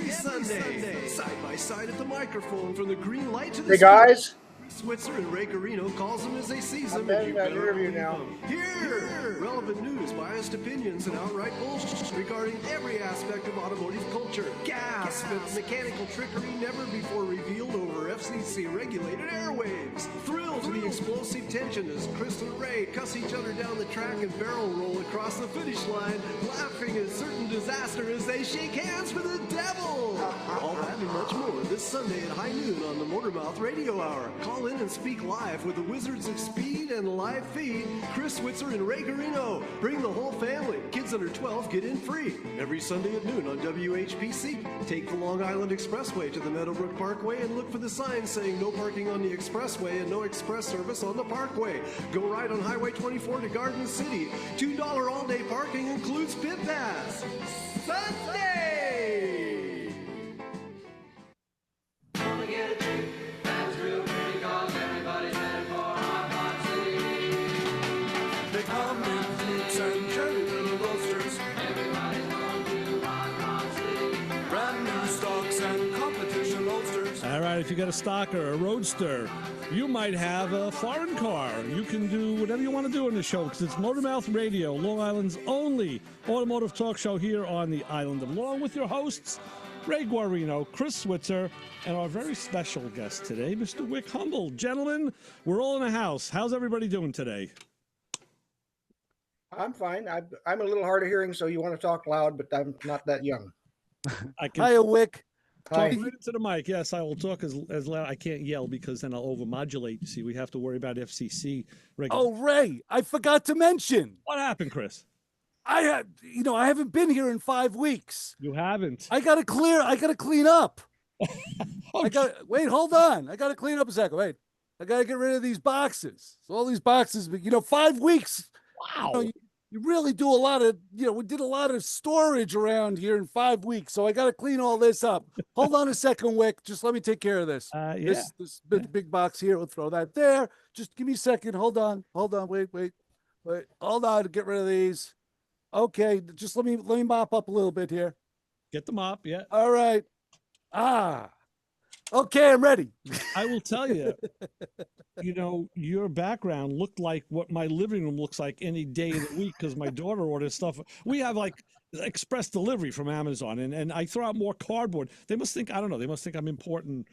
every Sunday. Side by side at the microphone from the green light to the Hey guys. Switzer and Ray Carino calls them as they seize them. I'm betting that interview now. Here, relevant news, biased opinions, and outright bullshit regarding every aspect of automotive culture. Gas, mechanical trickery never before revealed over FCC-regulated airwaves. Thrill to the explosive tension as Chris and Ray cuss each other down the track and barrel roll across the finish line, laughing at certain disaster as they shake hands for the devil. All that and much more this Sunday at high noon on the Motormouth Radio Hour. Call in and speak live with the Wizards of Speed and live feed, Chris Switzer and Ray Carino. Bring the whole family. Kids under 12 get in free. Every Sunday at noon on WHPC. Take the Long Island Expressway to the Meadowbrook Parkway and look for the sign saying no parking on the expressway and no express service on the parkway. Go right on Highway 24 to Garden City. $2 all-day parking includes Pit Pass. Sunday! All right, if you got a stock or a roadster, you might have a foreign car. You can do whatever you want to do on the show because it's Motormouth Radio, Long Island's only automotive talk show here on the island of Long, with your hosts, Ray Guarino, Chris Switzer, and our very special guest today, Mr. Wick Humble. Gentlemen, we're all in the house. How's everybody doing today? I'm fine. I'm a little hard of hearing, so you want to talk loud, but I'm not that young. Hiya, Wick. Hi. Talk right into the mic. Yes, I will talk as loud. I can't yell because then I'll overmodulate. You see, we have to worry about FCC regulations. Oh, Ray, I forgot to mention. What happened, Chris? I haven't been here in 5 weeks. You haven't. I gotta clean up. Wait, hold on. I gotta clean up a second. Wait. I gotta get rid of these boxes. So all these boxes, but 5 weeks. Wow. You really do a lot of, we did a lot of storage around here in 5 weeks. So I got to clean all this up. Hold on a second, Wick. Just let me take care of this. Yeah. This big box here. We'll throw that there. Just give me a second. Hold on. Wait. Hold on to get rid of these. Okay. Just let me mop up a little bit here. Get the mop. Yeah. All right. Okay. I'm ready. I will tell you, your background looked like what my living room looks like any day of the week because my daughter orders stuff. We have like express delivery from Amazon, and I throw out more cardboard. They must think, I don't know, they must think I'm important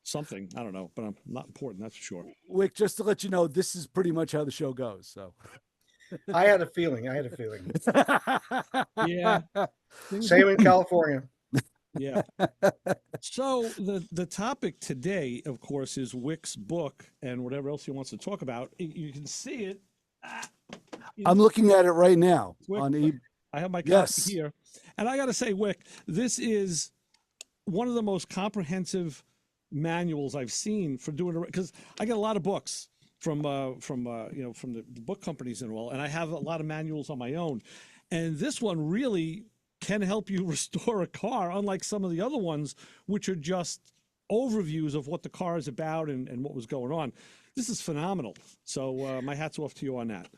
something. I don't know, but I'm not important, that's for sure. Wick, just to let you know, this is pretty much how the show goes. So I had a feeling. Yeah. Same in California. Yeah. So the topic today, of course, is Wick's book and whatever else he wants to talk about. You can see it. I'm looking at it right now. Wick, I have my copy here. And I got to say, Wick, this is one of the most comprehensive manuals I've seen for doing it, because I get a lot of books from the book companies and all, and I have a lot of manuals on my own. And this one really can help you restore a car, unlike some of the other ones, which are just overviews of what the car is about and what was going on. This is phenomenal. So my hat's off to you on that.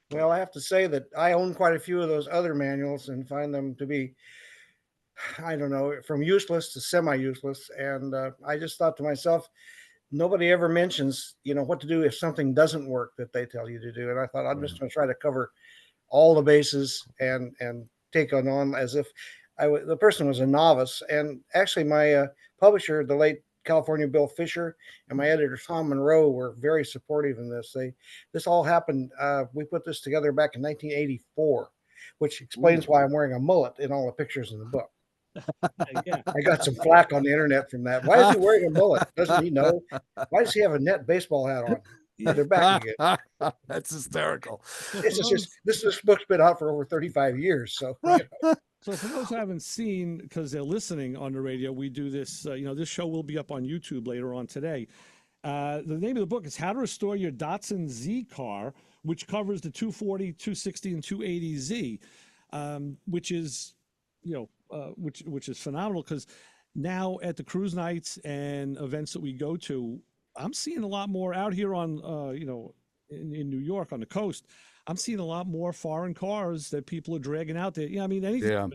Well, I have to say that I own quite a few of those other manuals and find them to be, I don't know, from useless to semi-useless. And I just thought to myself, nobody ever mentions, what to do if something doesn't work that they tell you to do. And I thought I'm just going to try to cover all the bases and take on as if the person was a novice. And actually my publisher, the late California Bill Fisher, and my editor Tom Monroe were very supportive in this. This all happened. We put this together back in 1984, which explains why I'm wearing a mullet in all the pictures in the book. Yeah. I got some flack on the internet from that. Why is he wearing a mullet? Doesn't he know? Why does he have a net baseball hat on? They're back again. That's hysterical. This book's been out for over 35 years. So, So for those who haven't seen, because they're listening on the radio, we do this, this show will be up on YouTube later on today. The name of the book is How to Restore Your Datsun Z-Car, which covers the 240, 260, and 280Z, which is, which is phenomenal, because now at the cruise nights and events that we go to, I'm seeing a lot more out here on, in New York on the coast. I'm seeing a lot more foreign cars that people are dragging out there. Yeah, I mean, anything, an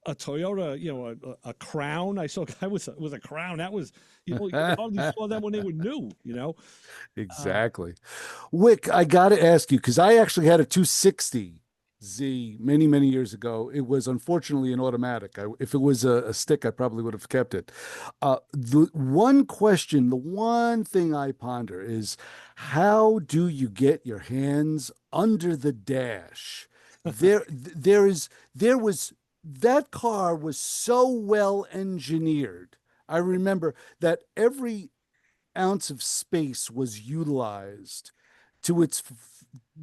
a Toyota, a Crown. I saw a guy with a Crown. That was, you hardly saw them when they were new. Exactly. Wick, I got to ask you, because I actually had a 260 Z many, many years ago. It was unfortunately an automatic. If it was a stick, I probably would have kept it. The one thing I ponder is, how do you get your hands under the dash? There was, that car was so well engineered. I remember that every ounce of space was utilized to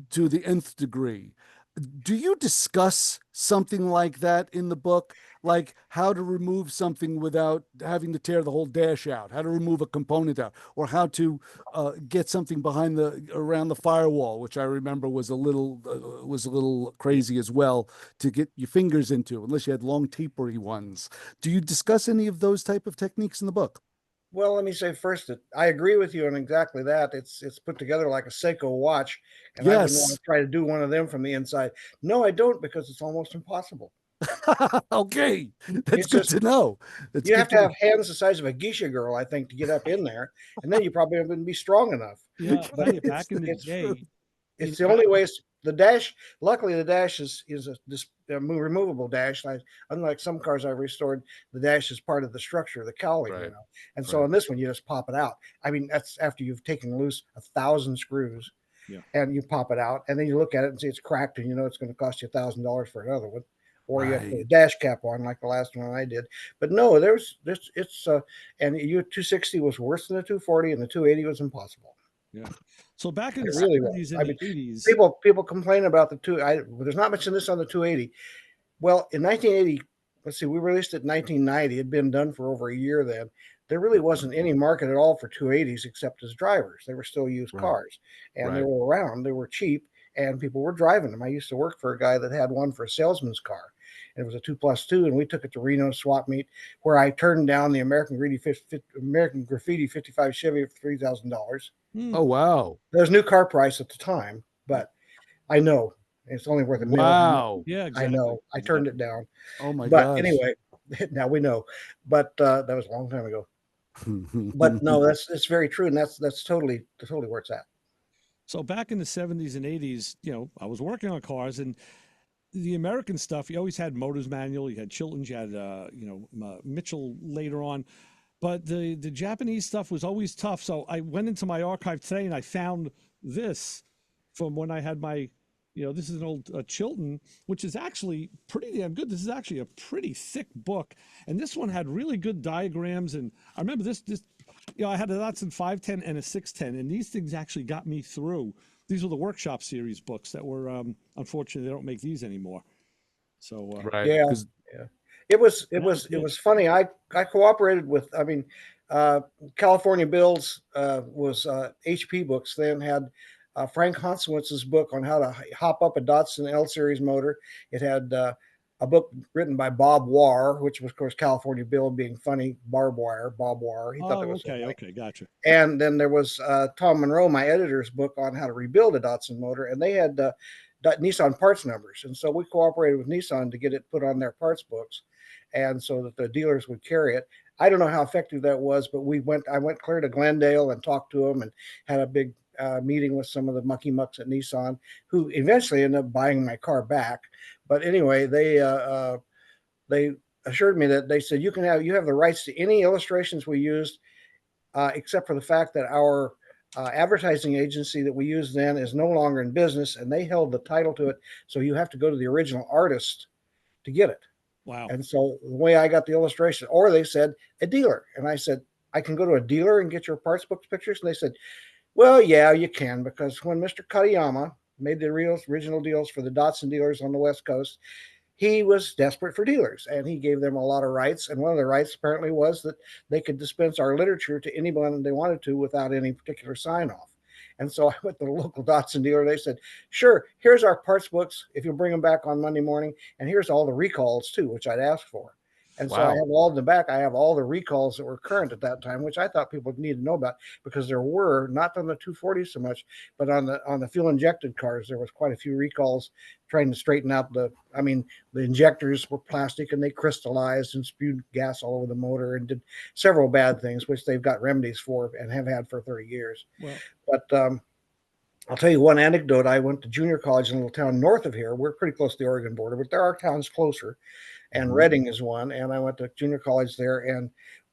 to the nth degree. Do you discuss something like that in the book? Like how to remove something without having to tear the whole dash out, how to remove a component out, or how to get something around the firewall, which I remember was a little crazy as well to get your fingers into, unless you had long tapery ones. Do you discuss any of those type of techniques in the book? Well, let me say first that I agree with you on exactly that. It's put together like a Seiko watch, and I wouldn't want Yes. to try to do one of them from the inside. No, I don't, because it's almost impossible. Okay, that's It's good just to know. That's you good have to to know. have hands the size of a geisha girl, I think, to get up in there, and then you probably wouldn't be strong enough. But Tell you, back in the it's True. day, it's the only way. The dash. Luckily, the dash is a removable dash. Unlike some cars I've restored, the dash is part of the structure, the cowling, Right, And so right. on this one, you just pop it out. I mean, that's after you've taken loose 1,000 screws, yeah. and you pop it out, and then you look at it and see it's cracked, and you know it's going to cost you $1,000 for another one, or you have to put a Right. dash cap on like the last one I did. But no, it's and you 260 was worse than the 240, and the 280 was impossible. Yeah. So back in It the really was. 70s and I the mean, 80s, people complain about the two. There's not much in this on the 280. Well, in 1980, let's see, we released it in 1990. It had been done for over a year then. There really wasn't any market at all for 280s except as drivers. They were still used Right. cars, and they Right. were around. They were cheap, and people were driving them. I used to work for a guy that had one for a salesman's car. And it was a 2+2, and we took it to Reno swap meet, where I turned down the American Graffiti 55 Chevy for $3,000. Oh, wow. There was new car price at the time, but I know it's only worth a million. Wow. yeah, I exactly. know. I turned it down. Oh my But gosh. anyway, now we know. But that was a long time ago. But no, that's very true, and that's totally where it's at. So back in the 70s and 80s, I was working on cars, and the American stuff, you always had Motors Manual, you had Chilton's, you had Mitchell later on, but the Japanese stuff was always tough. So I went into my archive today and I found this from when I had my, this is an old Chilton, which is actually pretty damn good. This is actually a pretty thick book, and this one had really good diagrams. And I remember this, I had a Datsun 510 and a 610, and these things actually got me through. These were the workshop series books that were, unfortunately, they don't make these anymore. So Right. Yeah, Because yeah. It was funny. I cooperated with. I mean, California Bills was HP Books. Then had Frank Hansewitz's book on how to hop up a Datsun L series motor. It had a book written by Bob Warr, which was, of course, California Bill being funny. Bob Warr. He thought that was so funny. okay, gotcha. And then there was Tom Monroe, my editor's book on how to rebuild a Datsun motor, and they had Nissan parts numbers, and so we cooperated with Nissan to get it put on their parts books, and so that the dealers would carry it. I don't know how effective that was, but I went clear to Glendale and talked to them and had a big meeting with some of the mucky mucks at Nissan, who eventually ended up buying my car back. But anyway, they assured me that they said you have the rights to any illustrations we used, except for the fact that our advertising agency that we used then is no longer in business, and they held the title to it. So you have to go to the original artist to get it. Wow. And so the way I got the illustration, or they said a dealer, and I said I can go to a dealer and get your parts books pictures, and they said, well, yeah, you can, because when Mr. Katayama made the original deals for the Datsun dealers on the West Coast, he was desperate for dealers, and he gave them a lot of rights. And one of the rights apparently was that they could dispense our literature to anyone they wanted to without any particular sign off. And so I went to the local Datsun dealer. They said, sure, here's our parts books if you'll bring them back on Monday morning. And here's all the recalls too, which I'd asked for. And so I have all in the back, I have all the recalls that were current at that time, which I thought people would need to know about, because there were, not on the 240 so much, but on the fuel injected cars, there was quite a few recalls trying to straighten out the injectors were plastic and they crystallized and spewed gas all over the motor and did several bad things, which they've got remedies for and have had for 30 years. Well, but I'll tell you one anecdote. I went to junior college in a little town north of here. We're pretty close to the Oregon border, but there are towns closer, and Reading is one. And I went to junior college there, and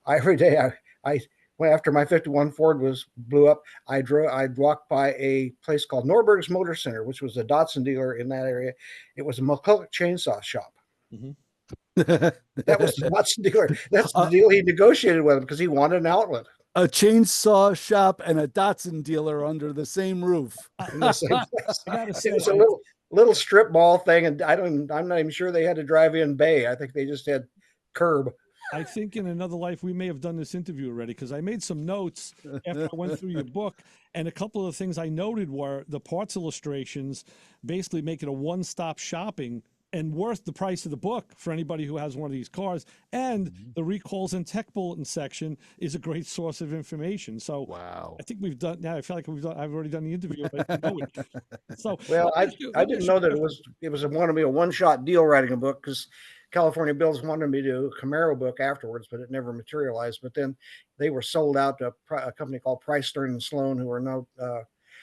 every day I after my 51 Ford blew up, I'd walk by a place called Norberg's Motor Center, which was a Datsun dealer in that area. It was a McCulloch chainsaw shop. That was the Datsun dealer. That's the deal he negotiated with him, because he wanted an outlet. A chainsaw shop and a Datsun dealer under the same roof. In the same place. I gotta say, It was a little strip mall thing, and I'm not even sure they had to drive in bay. I think they just had curb. I think in another life we may have done this interview already, because I made some notes after I went through your book, and a couple of the things I noted were the parts illustrations basically make it a one-stop shopping and worth the price of the book for anybody who has one of these cars. And the recalls and tech bulletin section is a great source of information. So wow, I think we've done. Yeah, I feel like I've already done the interview. So well, I didn't know that it was going to be a one-shot deal writing a book, because California Bills wanted me to do a Camaro book afterwards, but it never materialized. But then they were sold out to a company called Price, Stern and Sloan, who are now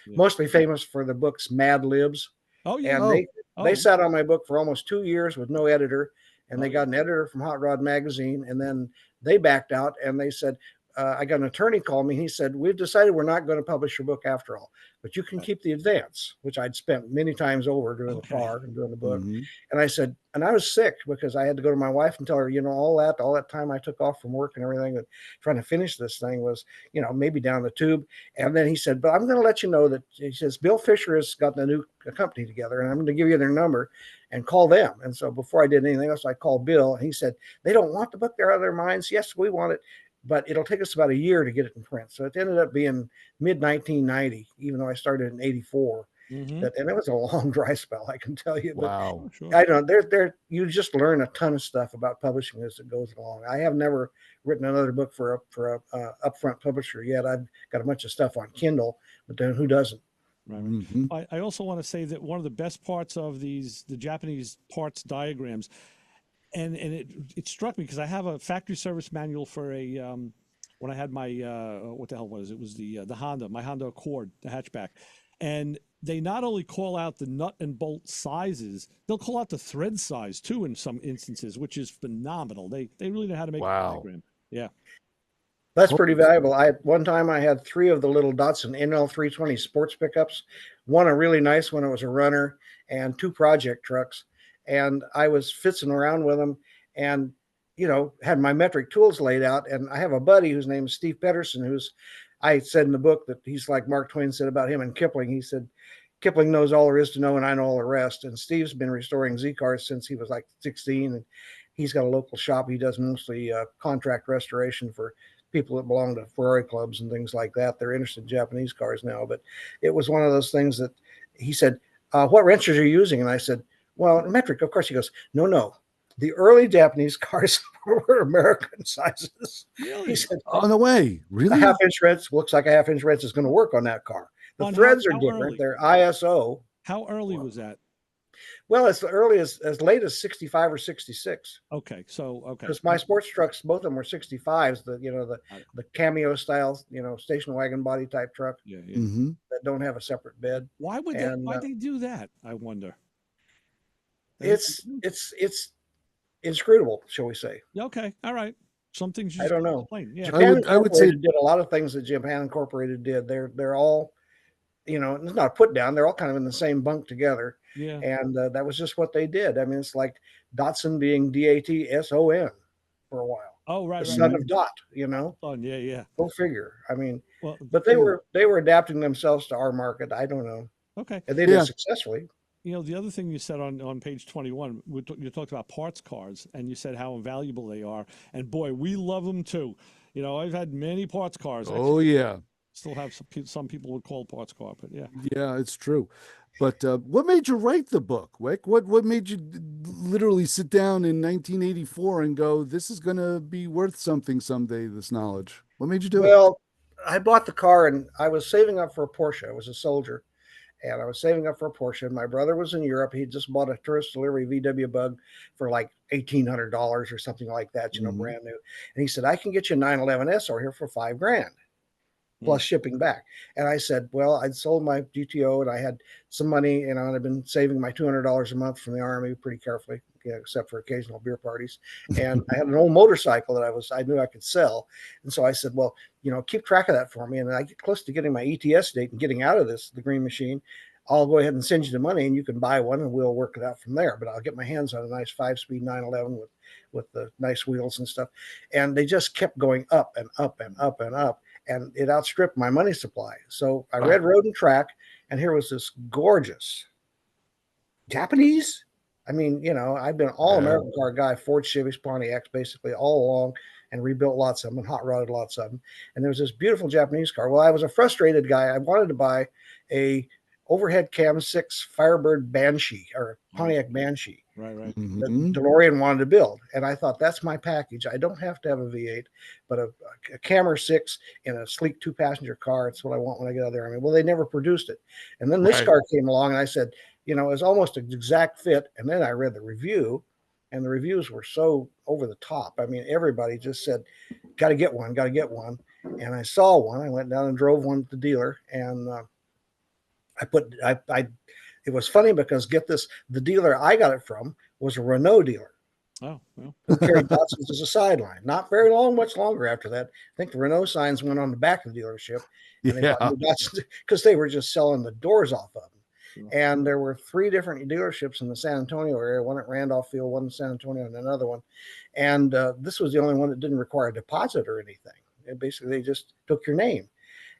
mostly famous for the books Mad Libs. Oh yeah, and they sat on my book for almost 2 years with no editor, and they got an editor from Hot Rod Magazine, and then they backed out, and they said, I got an attorney call me. He said, we've decided we're not going to publish your book after all, but you can keep the advance, which I'd spent many times over doing the car and doing the book. And I said, and I was sick, because I had to go to my wife and tell her, all that time I took off from work and everything, that trying to finish this thing was, maybe down the tube. And then he said, but I'm going to let you know that, he says, Bill Fisher has gotten a new company together, and I'm going to give you their number and call them. And so before I did anything else, I called Bill, and he said, they don't want the book. They're out of their minds. Yes, we want it, but it'll take us about a year to get it in print. So it ended up being mid-1990, even though I started in 84. And it was a long dry spell, I can tell you. But wow. I don't know. You just learn a ton of stuff about publishing as it goes along. I have never written another book for a upfront publisher yet. I've got a bunch of stuff on Kindle, but then who doesn't? Right. I also want to say that one of the best parts of the Japanese parts diagrams, and it struck me, because I have a factory service manual for when I had my what the hell was it? It was the Honda, my Honda Accord, the hatchback, and they not only call out the nut and bolt sizes, they'll call out the thread size too in some instances, which is phenomenal. They really know how to make a diagram. Yeah. That's pretty valuable. One time I had 3 of the little Datsun NL320 sports pickups, one a really nice one, it was a runner, and 2 project trucks. And I was fitzing around with them, and had my metric tools laid out. And I have a buddy whose name is Steve Pedersen, I said in the book that he's like Mark Twain said about him and Kipling. He said, Kipling knows all there is to know, and I know all the rest. And Steve's been restoring Z-cars since he was like 16, and he's got a local shop. He does mostly contract restoration for people that belong to Ferrari clubs and things like that. They're interested in Japanese cars now. But it was one of those things that he said, what wrenches are you using? And I said, well, metric, of course. He goes, no. The early Japanese cars were American sizes. Really? He said, on the way, really? A half-inch wrench looks like a half-inch wrench is going to work on that car. The threads are different. Early? They're ISO. How early was that? Well, it's early as late as 65 or 66. Okay. Because my sports trucks, both of them were 65s. The cameo style, station wagon body type truck. Yeah. That don't have a separate bed. Why would they do that? I wonder. It's inscrutable, shall we say? Okay. All right. Some things I don't know. Yeah. Japan I would say did a lot of things that Japan Incorporated did. They're all, it's not a put down. They're all kind of in the same bunk together. Yeah. And that was just what they did. I mean, it's like Datsun being DATSON for a while. Oh, right. The son of Dot, Yeah. Go figure. I mean, but they were adapting themselves to our market. I don't know. Okay. And they did successfully. The other thing you said on page 21, you talked about parts cars, and you said how invaluable they are. And boy, we love them too. I've had many parts cars. Oh, yeah. Still have some people would call parts car, but yeah. Yeah, it's true. But what made you write the book, Wick? What made you literally sit down in 1984 and go, this is going to be worth something someday, this knowledge? What made you do it? Well, I bought the car and I was saving up for a Porsche. I was a soldier and I was saving up for a Porsche. My brother was in Europe. He just bought a tourist delivery VW Bug for like $1,800 or something like that, brand new. And he said, I can get you a 911 SR here for $5,000 plus shipping back. And I said, well, I'd sold my GTO and I had some money, and I'd been saving my $200 a month from the Army pretty carefully, except for occasional beer parties. And I had an old motorcycle that I knew I could sell. And so I said, well, keep track of that for me. And then I get close to getting my ETS date and getting out of the Green Machine. I'll go ahead and send you the money and you can buy one and we'll work it out from there. But I'll get my hands on a nice 5-speed 911 with the nice wheels and stuff. And they just kept going up and up and up and up. And it outstripped my money supply. So I read Road and Track, and here was this gorgeous Japanese. I mean, I've been all American car guy, Ford, Chevys, Pontiacs, basically all along, and rebuilt lots of them and hot rodded lots of them. And there was this beautiful Japanese car. Well, I was a frustrated guy. I wanted to buy a overhead cam 6 Firebird Banshee or Pontiac Banshee. Right. That DeLorean wanted to build. And I thought, that's my package. I don't have to have a V8, but a Camry 6 in a sleek 2-passenger car. It's what I want when I get out of there. I mean, well, they never produced it. And then this car came along and I said, it was almost an exact fit. And then I read the review, and the reviews were so over the top. I mean, everybody just said, got to get one. And I saw one. I went down and drove one to the dealer, and it was funny because, get this, the dealer I got it from was a Renault dealer. Oh, well. Who carried Datsuns as a sideline. Not very long, much longer after that. I think the Renault signs went on the back of the dealership, and they bought new Datsuns because they were just selling the doors off of them. And there were 3 different dealerships in the San Antonio area, one at Randolph Field, one in San Antonio, and another one. And this was the only one that didn't require a deposit or anything. Basically, they just took your name.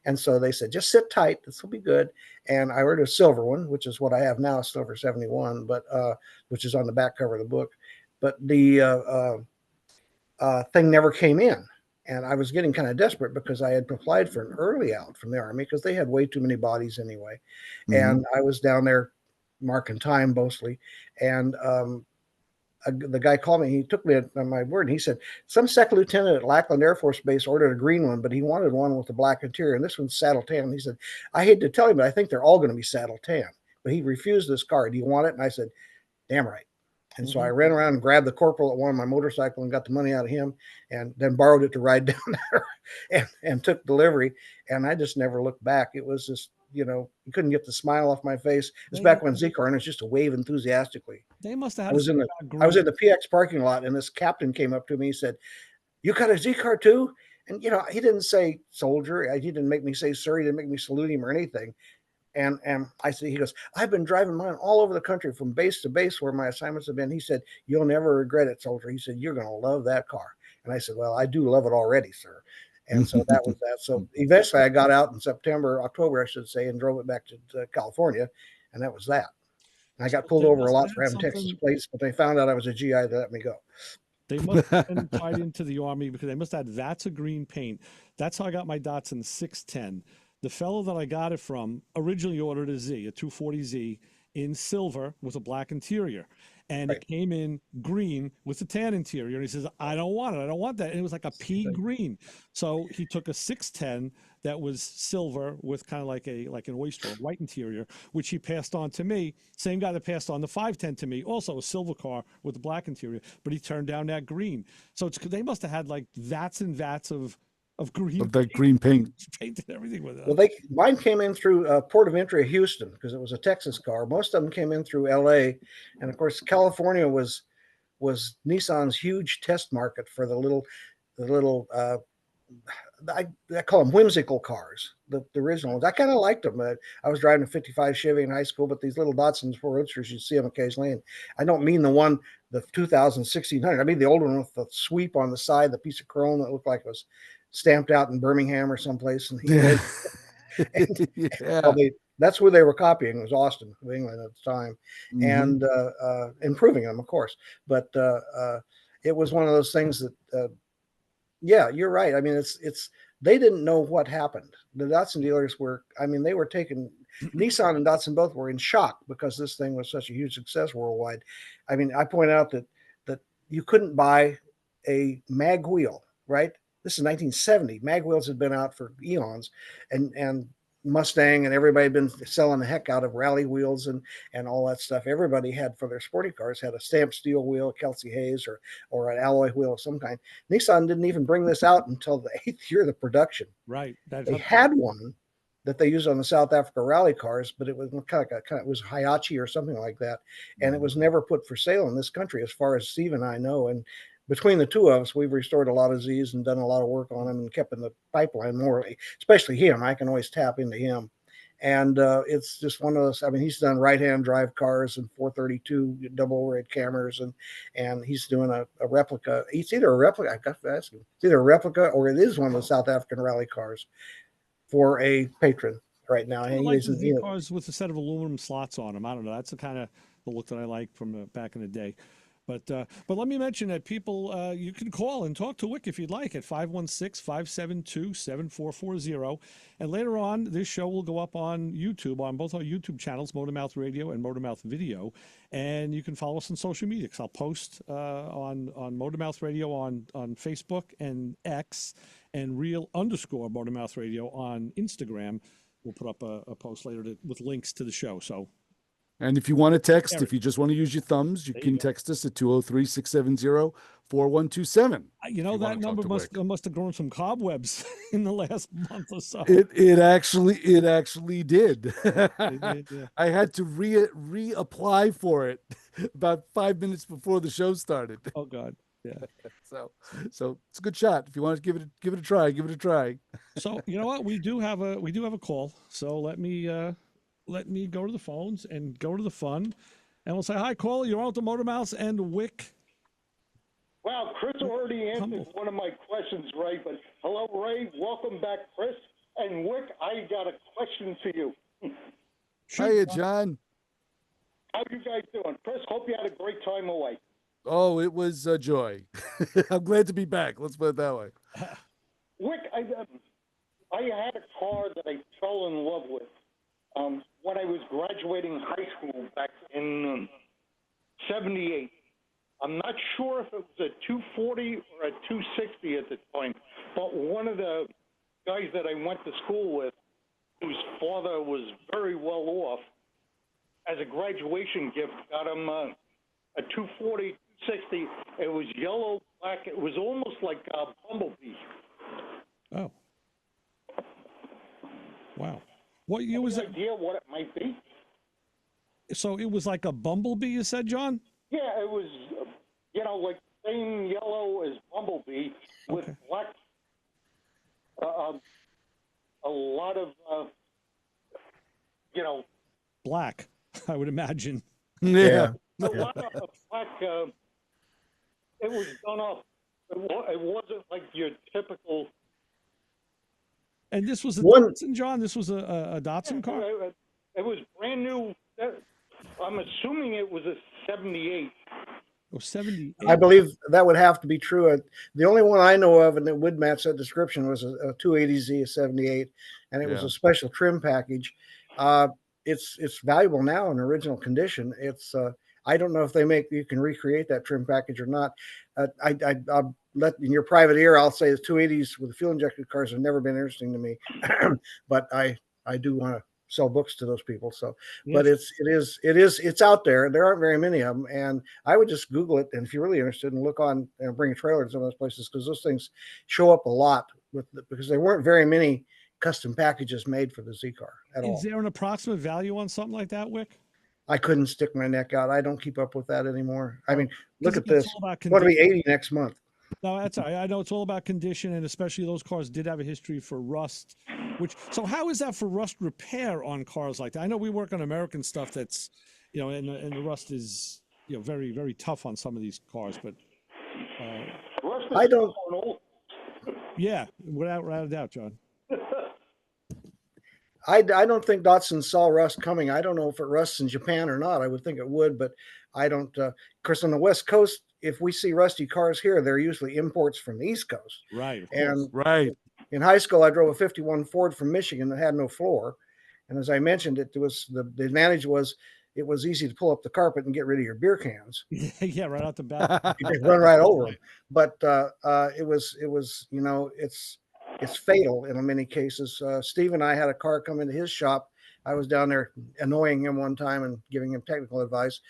And so they said, just sit tight. This will be good. And I ordered a silver one, which is what I have now, a silver 71, but which is on the back cover of the book. But the thing never came in. And I was getting kind of desperate because I had applied for an early out from the Army because they had way too many bodies anyway. And I was down there marking time mostly. And the guy called me. He took me at my word. And he said, some second lieutenant at Lackland Air Force Base ordered a green one, but he wanted one with a black interior. And this one's saddle tan. And he said, I hate to tell you, but I think they're all going to be saddle tan. But he refused this car. Do you want it? And I said, damn right. And so I ran around and grabbed the corporal that wanted my motorcycle and got the money out of him, and then borrowed it to ride down there and took delivery. And I just never looked back. It was just, you couldn't get the smile off my face. It was back when Z-Car, and it was just to wave enthusiastically. They must have had I was in the PX parking lot, and this captain came up to me. He said, you got a Z-Car too? And, he didn't say soldier. He didn't make me say sir. He didn't make me salute him or anything. And I said, he goes, I've been driving mine all over the country from base to base where my assignments have been. He said, you'll never regret it, soldier. He said, you're going to love that car. And I said, well, I do love it already, sir. And so that was that. So eventually I got out in October, I should say, and drove it back to California. And that was that. And I got pulled over a lot for having Texas plates, but they found out I was a GI. They let me go. They must have been tied into the Army because they must have had that's a green paint. That's how I got my Datsun 610. The fellow that I got it from originally ordered a 240Z in silver with a black interior. And it came in green with a tan interior. And he says, I don't want it. I don't want that. And it was like a pea green. So he took a 610 that was silver with kind of like an oyster, a white interior, which he passed on to me. Same guy that passed on the 510 to me, also a silver car with a black interior, but he turned down that green. So they must have had like vats and vats of green, of that green paint, painted everything with it. Well, mine came in through port of entry of Houston because it was a Texas car. Most of them came in through LA, and of course California was Nissan's huge test market for the little I call them whimsical cars, the original ones. I kind of liked them. I was driving a 55 Chevy in high school, but these little Datsuns 4 Roadsters, you see them occasionally. And I don't mean the 2000 1600. I mean the old one with the sweep on the side, the piece of chrome that looked like it was stamped out in Birmingham or someplace. And, that's where they were copying. It was Austin, England at the time, and improving them, of course. But it was one of those things that, yeah, you're right. I mean, it's they didn't know what happened. The Datsun dealers they were taking Nissan and Datsun both were in shock because this thing was such a huge success worldwide. I mean, I point out that you couldn't buy a mag wheel, right? This is 1970. Mag wheels had been out for eons, and Mustang and everybody had been selling the heck out of rally wheels and all that stuff. Everybody had for their sporty cars had a stamped steel wheel, Kelsey Hayes, or an alloy wheel of some kind. Nissan didn't even bring this out until the 8th year of the production. Right. They had one that they used on the South Africa rally cars, but it was it was Hayachi or something like that, and it was never put for sale in this country, as far as Steve and I know. And between the two of us, we've restored a lot of Z's and done a lot of work on them and kept in the pipeline more, especially him. I can always tap into him. And it's just one of those. I mean, he's done right-hand drive cars and 432 double overhead cameras, and he's doing a replica. It's either a replica. I got to ask him. It's either a replica or it is one of the South African rally cars for a patron right now. I like the Z-Cars with a set of aluminum slots on them. I don't know. That's the kind of the look that I like from back in the day. But let me mention that people, you can call and talk to Wick if you'd like at 516-572-7440. And later on, this show will go up on YouTube, on both our YouTube channels, Motormouth Radio and Motormouth Video. And you can follow us on social media, because I'll post on Motormouth Radio on Facebook and X, and real_Motormouth Radio on Instagram. We'll put up a post later with links to the show. So. And if you want to text, if you just want to use your thumbs, you can text us at 203-670-4127. You know, that number must have grown some cobwebs in the last month or so. It actually did. I had to reapply for it about 5 minutes before the show started. Oh God. Yeah. So it's a good shot. If you want to give it a try, give it a try. So you know what? We do have a call. So let me go to the phones and go to the fun, and we'll say, hi, caller, you're on with the Motor Mouse and Wick. Well, Chris already answered one of my questions, Ray, but hello, Ray. Welcome back, Chris. And Wick, I got a question for you. Hiya, John. How you guys doing? Chris, hope you had a great time away. Oh, it was a joy. I'm glad to be back. Let's put it that way. Wick, I had a car that I fell in love with when I was graduating high school back in 78. I'm not sure if it was a 240 or a 260 at the time, but one of the guys that I went to school with, whose father was very well off, as a graduation gift, got him a 240, 260. It was yellow, black. It was almost like a Bumblebee. Oh. Wow. What year was it? Idea what it might be? So it was like a Bumblebee, you said, John? Yeah, it was, like same yellow as Bumblebee with black, a lot of, black, I would imagine. Yeah. A lot of black, it was done up. It wasn't like your typical. And this was a Datsun, John? This was a Datsun car? It was brand new. I'm assuming it was a 78. Oh, 78. I believe that would have to be true. The only one I know of, and it would match that description, was a 280Z, a 78, and it was a special trim package. It's valuable now in original condition. It's I don't know if you can recreate that trim package or not. I'll let in your private ear, I'll say the 280s with the fuel injected cars have never been interesting to me, but I do want to sell books to those people. So, but it's out there. There aren't very many of them, and I would just Google it. And if you're really interested, and look on and bring a trailer to some of those places, because those things show up a lot because there weren't very many custom packages made for the Z-Car at all. Is there an approximate value on something like that, Wick? I couldn't stick my neck out. I don't keep up with that anymore. I mean, look at this. I'm going to be 80 next month. No, that's all right. I know it's all about condition, and especially those cars did have a history for rust. So how is that for rust repair on cars like that? I know we work on American stuff that's, and the rust is, very, very tough on some of these cars. But I don't. Yeah, without a doubt, John. I don't think Datsun saw rust coming. I don't know if it rusts in Japan or not. I would think it would, but I don't. Of course, on the West Coast, if we see rusty cars here, they're usually imports from the East Coast. Right. And in high school, I drove a 51 Ford from Michigan that had no floor. And as I mentioned, it was the advantage was it was easy to pull up the carpet and get rid of your beer cans. Yeah, right out the back. You just run right over them. But it was it's fatal in many cases. Steve and I had a car come into his shop. I was down there annoying him one time and giving him technical advice.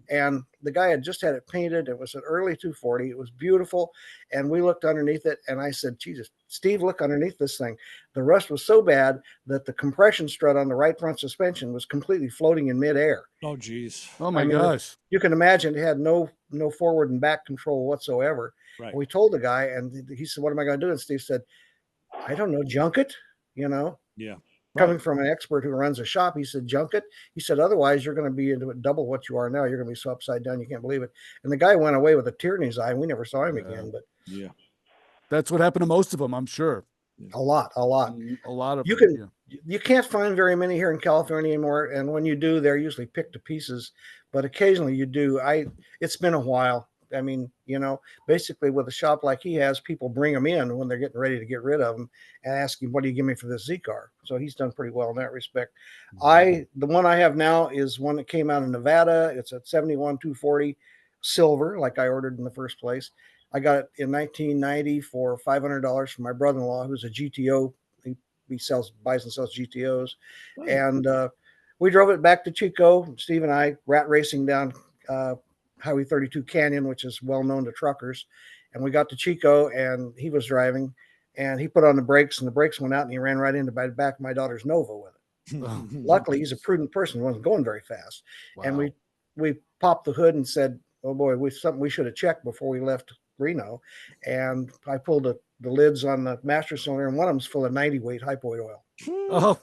And the guy had just had it painted. It was an early 240. It was beautiful. And we looked underneath it. And I said, Jesus, Steve, look underneath this thing. The rust was so bad that the compression strut on the right front suspension was completely floating in midair. Oh, geez. Oh, my gosh. You can imagine it had no forward and back control whatsoever. Right. And we told the guy, and he said, what am I going to do? And Steve said, I don't know, junk it, Yeah. Coming from an expert who runs a shop, he said, junk it. He said, otherwise, you're going to be into it double what you are now. You're going to be so upside down, you can't believe it. And the guy went away with a tear in his eye, and we never saw him again. But yeah, that's what happened to most of them, I'm sure. A lot of them. You can't find very many here in California anymore, and when you do, they're usually picked to pieces. But occasionally you do. It's been a while. I mean, basically with a shop like he has, people bring them in when they're getting ready to get rid of them and ask him, what do you give me for this Z-Car? So he's done pretty well in that respect. The one I have now is one that came out of Nevada. It's a 71 240 silver, like I ordered in the first place. I got it in 1990 for $500 from my brother-in-law, who's a GTO. He buys and sells GTOs. Oh. And we drove it back to Chico, Steve and I, rat racing down Highway 32 Canyon, which is well known to truckers. And we got to Chico, and he was driving, and he put on the brakes, and the brakes went out, and he ran right into the back of my daughter's Nova with it. Luckily, he's a prudent person. He wasn't going very fast. Wow. And we popped the hood and said, oh boy, something we should have checked before we left Reno. And I pulled the lids on the master cylinder, and one of them's full of 90 weight hypoid oil. Oh,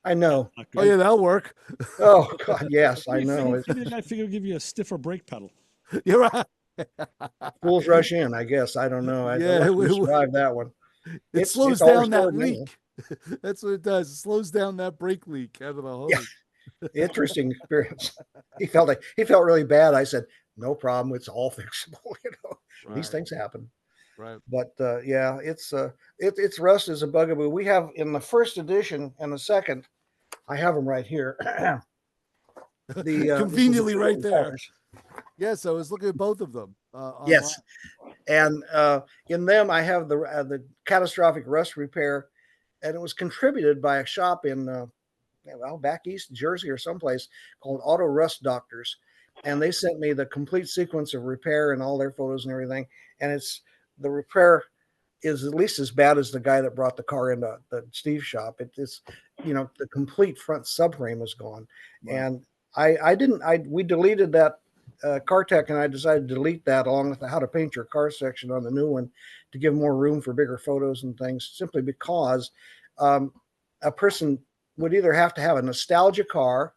I know. Oh yeah, that'll work. Oh God, yes, I know. I figure give you a stiffer brake pedal. You're right. Fools rush in, I guess. I don't know. I survived that one. It slows down that leak. That's what it does. It slows down that brake leak out of the hose. Yeah. Interesting experience. He felt really bad. I said, no problem. It's all fixable. Right. These things happen. Right. But yeah, it's rust is a bugaboo. We have in the first edition and the second, I have them right here. Conveniently right there. Yes, I was looking at both of them. Yes, and in them I have the catastrophic rust repair, and it was contributed by a shop in back east Jersey or someplace called Auto Rust Doctors, and they sent me the complete sequence of repair and all their photos and everything, and the repair is at least as bad as the guy that brought the car into the Steve's shop. It's the complete front subframe is gone. Wow. And we deleted that. CarTech and I decided to delete that along with the how to paint your car section on the new one to give more room for bigger photos and things, simply because a person would either have to have a nostalgia car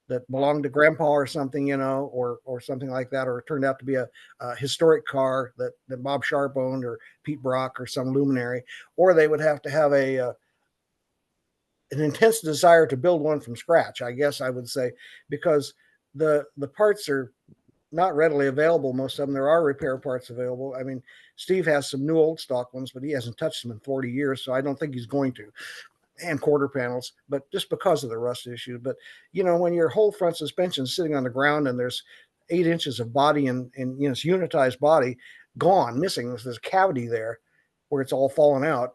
that belonged to grandpa or something, or something like that, or it turned out to be a historic car that Bob Sharp owned, or Pete Brock, or some luminary, or they would have to have an intense desire to build one from scratch, I guess I would say, because the parts are not readily available. Most of them, there are repair parts available. I mean, Steve has some new old stock ones, but he hasn't touched them in 40 years, so I don't think he's going to. And quarter panels, but just because of the rust issue. But when your whole front suspension is sitting on the ground and there's 8 inches of body and it's unitized body gone, missing, there's a cavity there where it's all fallen out,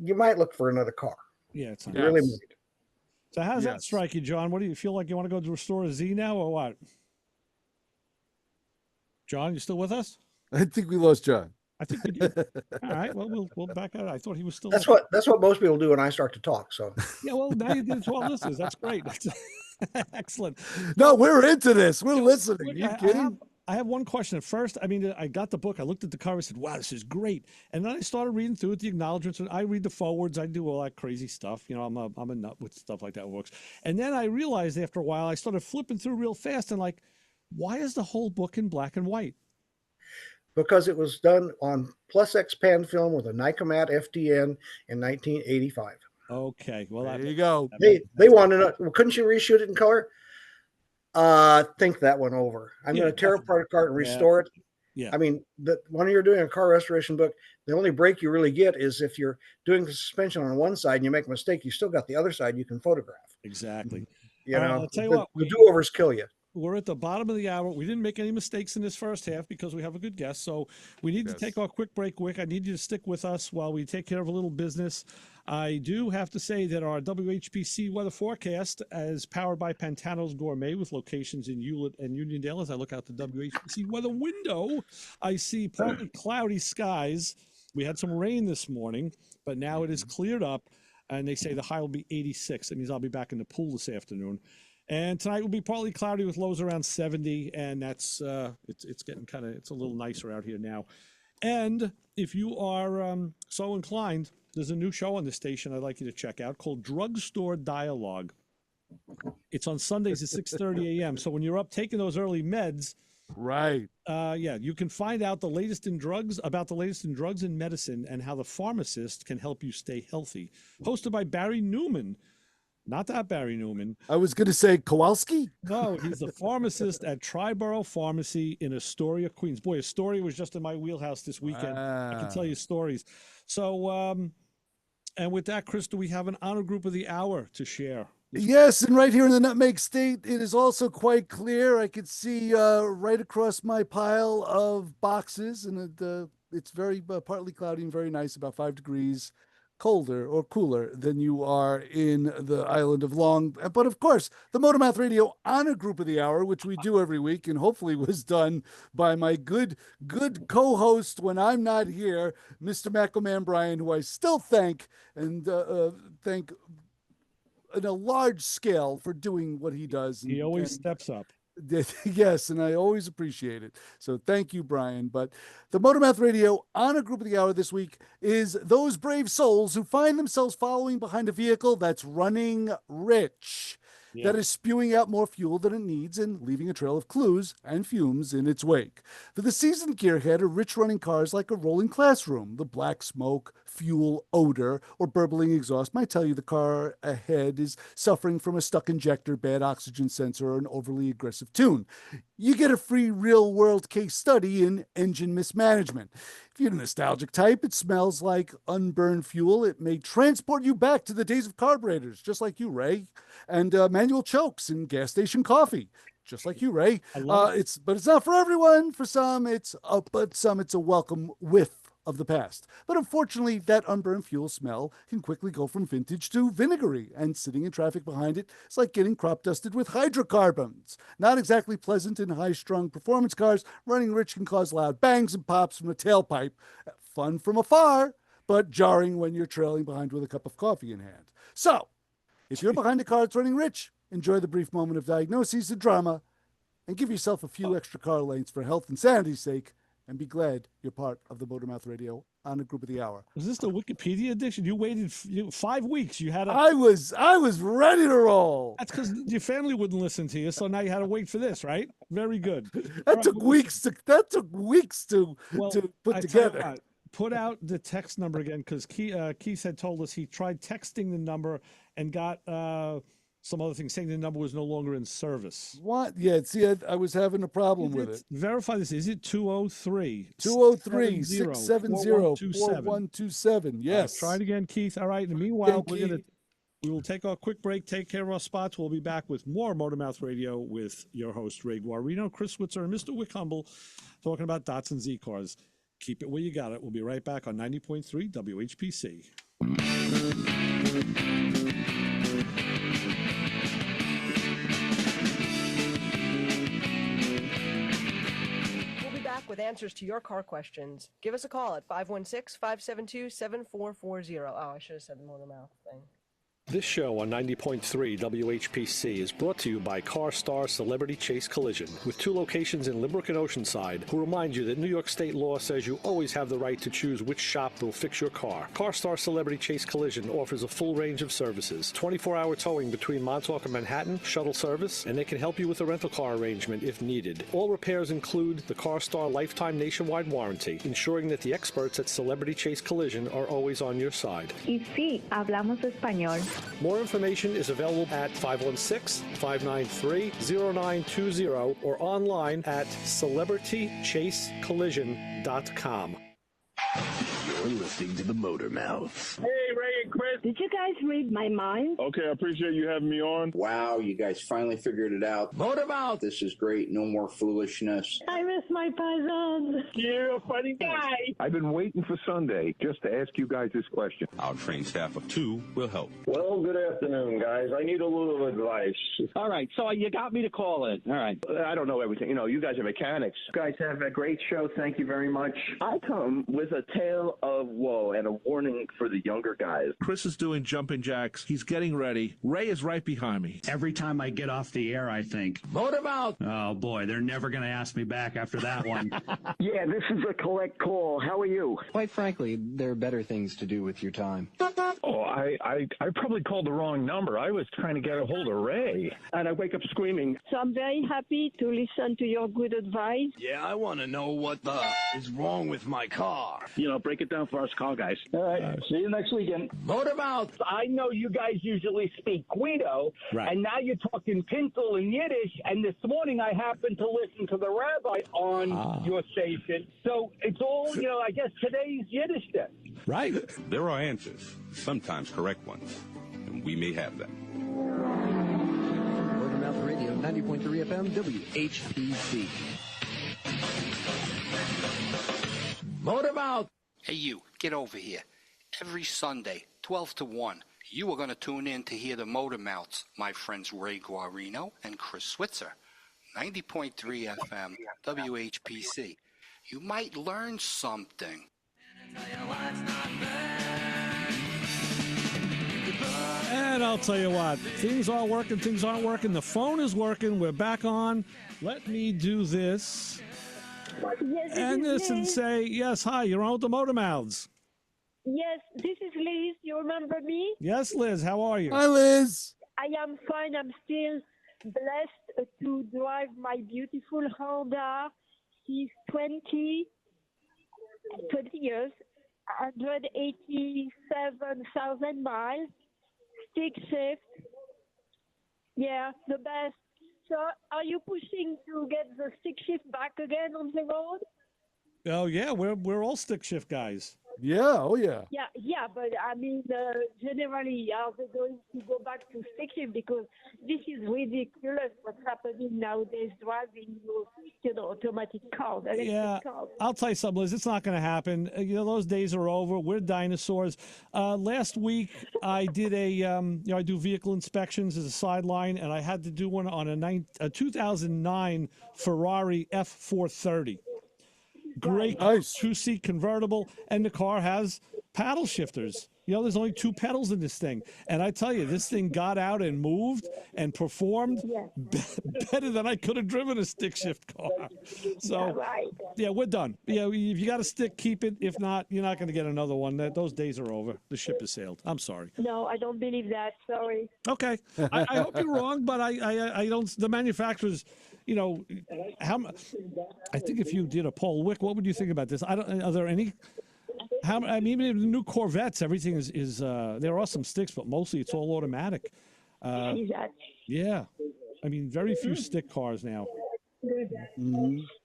you might look for another car. Yeah, it's really might. So how's that strike you, John? What do you feel like? You want to go to Restore a Z now, or what? John, you still with us? I think we lost John. I think we did. All right. Well, we'll back out. I thought he was still. That's what most people do when I start to talk. So yeah. Well, now you did 12 listeners. That's great. That's excellent. No, we're into this. We're listening. Are you kidding? I have one question. At first, I mean, I got the book. I looked at the cover. I said, "Wow, this is great." And then I started reading through it, the acknowledgments. And I read the forwards. I do all that crazy stuff. I'm a nut with stuff like that books. And then I realized after a while, I started flipping through real fast and like, why is the whole book in black and white? Because it was done on Plus X pan film with a Nicomat FTN in 1985. Okay, well there you go. They wanted to. Well, couldn't you reshoot it in color? Think that one over. I'm going to tear apart a cart and restore it. Yeah. I mean, when you're doing a car restoration book, the only break you really get is if you're doing the suspension on one side and you make a mistake, you still got the other side you can photograph. Exactly. You know, I'll tell you the what, do-overs kill you. we're at the bottom of the hour. We didn't make any mistakes in this first half because we have a good guest. So we need to take our quick break, Wick. I need you to stick with us while we take care of a little business. I do have to say that our WHPC weather forecast is powered by Pantano's Gourmet with locations in Hewlett and Uniondale. As I look out the WHPC weather window, I see partly cloudy skies. We had some rain this morning, but now it is cleared up, and they say the high will be 86. That means I'll be back in the pool this afternoon. And tonight will be partly cloudy with lows around 70, and that's it's getting it's a little nicer out here now. And if you are so inclined, there's a new show on the station I'd like you to check out called Drugstore Dialogue. It's on Sundays at 6:30 a.m. So when you're up taking those early meds, right? You can find out the latest in drugs and medicine and how the pharmacist can help you stay healthy. Hosted by Barry Newman. Not that Barry Newman. I was going to say Kowalski. No, he's the pharmacist at Triborough Pharmacy in Astoria, Queens. Boy, Astoria was just in my wheelhouse this weekend. I can tell you stories. So, and with that, Chris, do we have an honor group of the hour to share? Yes, and right here in the Nutmeg State, it is also quite clear. I could see right across my pile of boxes, and it's very partly cloudy and very nice, about 5 degrees colder or cooler than you are in the island of Long. But of course, the Motormouth Radio Honor Group of the Hour, which we do every week and hopefully was done by my good co-host when I'm not here, Mr. Mackelman Brian, who I still thank and thank on a large scale for doing what he does. He always steps up. Yes, and I always appreciate it. So thank you, Brian. But the Motormouth Radio Honor Group of the Hour this week is those brave souls who find themselves following behind a vehicle that's running rich, that is spewing out more fuel than it needs and leaving a trail of clues and fumes in its wake. For the seasoned gearhead, a rich running car is like a rolling classroom. The black smoke, fuel, odor, or burbling exhaust might tell you the car ahead is suffering from a stuck injector, bad oxygen sensor, or an overly aggressive tune. You get a free real-world case study in engine mismanagement. If you're the nostalgic type, it smells like unburned fuel. It may transport you back to the days of carburetors, just like you, Ray, and manual chokes in gas station coffee, just like you, Ray. But it's not for everyone. For some, it's a welcome whiff of the past. But unfortunately, that unburned fuel smell can quickly go from vintage to vinegary, and sitting in traffic behind it is like getting crop dusted with hydrocarbons. Not exactly pleasant in high-strung performance cars. Running rich can cause loud bangs and pops from the tailpipe. Fun from afar, but jarring when you're trailing behind with a cup of coffee in hand. So, if you're behind a car that's running rich, enjoy the brief moment of diagnosis and drama, and give yourself a few extra car lanes for health and sanity's sake, and be glad you're part of the Motormouth Radio Honor Group of the Hour. Was this the Wikipedia edition? You waited 5 weeks. You had I was ready to roll. That's because your family wouldn't listen to you, so now you had to wait for this, right? Very good. That took weeks to put together. Put out the text number again, because Keith had told us he tried texting the number and got some other things saying the number was no longer in service. What? Yeah, see, I was having a problem with it. Verify this. Is it 203? 203-670-4127. Yes. Try it again, Keith. All right. And meanwhile, we will take our quick break, take care of our spots. We'll be back with more Motormouth Radio with your host, Ray Guarino, Chris Switzer, and Mr. Wick Humble talking about Datsun Z-Cars. Keep it where you got it. We'll be right back on 90.3 WHPC. With answers to your car questions. Give us a call at 516-572-7440. Oh, I should have said the Motormouth thing. This show on 90.3 WHPC is brought to you by CarStar Celebrity Chase Collision, with 2 locations in Limerick and Oceanside, who remind you that New York state law says you always have the right to choose which shop will fix your car. CarStar Celebrity Chase Collision offers a full range of services, 24-hour towing between Montauk and Manhattan, shuttle service, and they can help you with a rental car arrangement if needed. All repairs include the CarStar Lifetime Nationwide Warranty, ensuring that the experts at Celebrity Chase Collision are always on your side. Y sí, hablamos español. More information is available at 516-593-0920 or online at celebritychasecollision.com. You're listening to the Motor Mouth. Hey, Ray and Chris. Did you guys read my mind? Okay, I appreciate you having me on. Wow, you guys finally figured it out. Motor Mouth. This is great. No more foolishness. I miss my paisans. You're a funny guy. I've been waiting for Sunday just to ask you guys this question. Our trained staff of 2 will help. Well, good afternoon, guys. I need a little advice. All right, so you got me to call in. All right. I don't know everything. You know, you guys are mechanics. You guys have a great show. Thank you very much. I come with a tale of woe and a warning for the younger guys. Chris is doing jumping jacks. He's getting ready. Ray is right behind me. Every time I get off the air, I think, Motor Mouth. Oh, boy, they're never going to ask me back after that one. Yeah, this is a collect call. How are you? Quite frankly, there are better things to do with your time. Oh, I probably called the wrong number. I was trying to get a hold of Ray. And I wake up screaming. So I'm very happy to listen to your good advice. Yeah, I want to know what the is wrong with my car. You know, break it down for us call guys. All right, see you next weekend. Motor Mouth. I know you guys usually speak Guido, Right. and now you're talking Pintel and Yiddish, and this morning I happened to listen to the rabbi on your station. So it's all, I guess today's Yiddish then. Right. There are answers, sometimes correct ones, and we may have them. Motormouth Radio, 90.3 FM, WHPC. Motor Mouth. Hey, you, get over here. Every Sunday, 12 to 1, you are going to tune in to hear the Motor Mouths, my friends Ray Guarino and Chris Switzer. 90.3 FM, WHPC. You might learn something. And I'll tell you what, things are working, things aren't working. The phone is working. We're back on. Let me do this. Yes, And this and say, yes, hi, you're on with the Motor Mouths. Yes, this is Liz. You remember me? Yes, Liz, how are you? Hi, Liz. I am fine. I'm still blessed to drive my beautiful Honda. She's 20 years, 187,000 miles, stick shift. Yeah, the best. So are you pushing to get the stick shift back again on the road? Oh, yeah, we're all stick shift guys. Yeah, oh yeah. Yeah, but I mean, generally, are they going to go back to stick shift? Because this is ridiculous what's happening nowadays, driving your automatic cars, electric cars. I'll tell you something, Liz, it's not going to happen. Those days are over. We're dinosaurs. Last week, I did I do vehicle inspections as a sideline, and I had to do one on a 2009 Ferrari F430. Great two-seat convertible, and the car has paddle shifters. There's only 2 pedals in this thing. And I tell you, this thing got out and moved and performed better than I could have driven a stick shift car. So, yeah, we're done. Yeah, if you got a stick, keep it. If not, you're not going to get another one. Those days are over. The ship has sailed. I'm sorry. No, I don't believe that. Sorry. Okay. I hope you're wrong, but I don't. The manufacturers, I think if you did a poll, Wick, what would you think about this? Are there any? Even in the new Corvettes, everything is there are some sticks, but mostly it's all automatic. Yeah, very few stick cars now.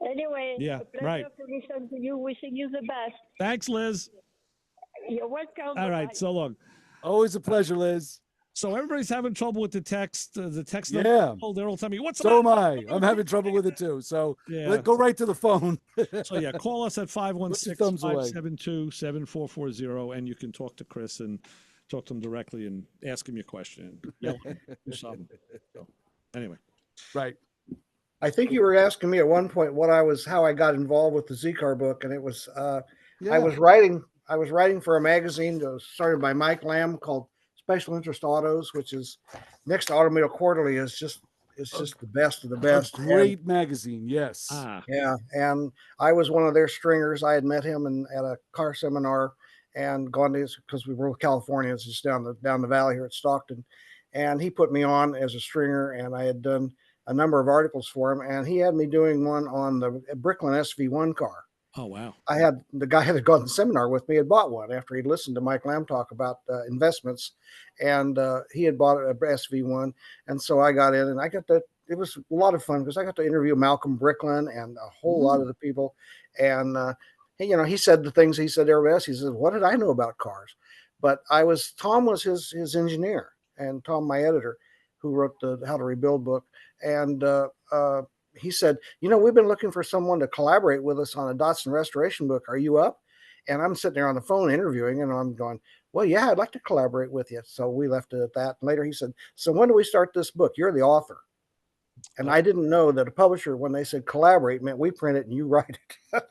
Anyway, yeah, a pleasure right. to listen to you. Wishing you the best. Thanks, Liz. You're welcome. All right, so long. Always a pleasure, Liz. So everybody's having trouble with the text. The text. Yeah. They're all telling me, what's the So matter? am I. I'm having trouble with it too. So Yeah. go right to the phone. So yeah, call us at 516-572-7440, and you can talk to Chris and talk to him directly and ask him your question. Do something. So, anyway. Right. I think you were asking me at one point how I got involved with the Z-Car book, and it was I was writing for a magazine that was started by Mike Lamb called Special Interest Autos, which is next to Automobile Quarterly. It's just the best of the best. Great magazine, yes. Yeah, and I was one of their stringers. I had met him at a car seminar and gone to because we were Californians just down the valley here at Stockton, and he put me on as a stringer, and I had done a number of articles for him, and he had me doing one on the Bricklin SV1 car, Oh, wow. I had the guy that had gone to the seminar with me had bought one after he'd listened to Mike Lamb talk about investments, and he had bought a SV1, and so I got in and I got to. It was a lot of fun because I got to interview Malcolm Bricklin and a whole lot of the people, and he said the things he said to everybody else. He said, "What did I know about cars?" But Tom was his engineer, and Tom, my editor, who wrote the How to Rebuild book, and he said, we've been looking for someone to collaborate with us on a Datsun restoration book. Are you up? And I'm sitting there on the phone interviewing, and I'm going, well, yeah, I'd like to collaborate with you. So we left it at that. And later he said, so when do we start this book? You're the author. And I didn't know that a publisher, when they said collaborate, meant we print it and you write it.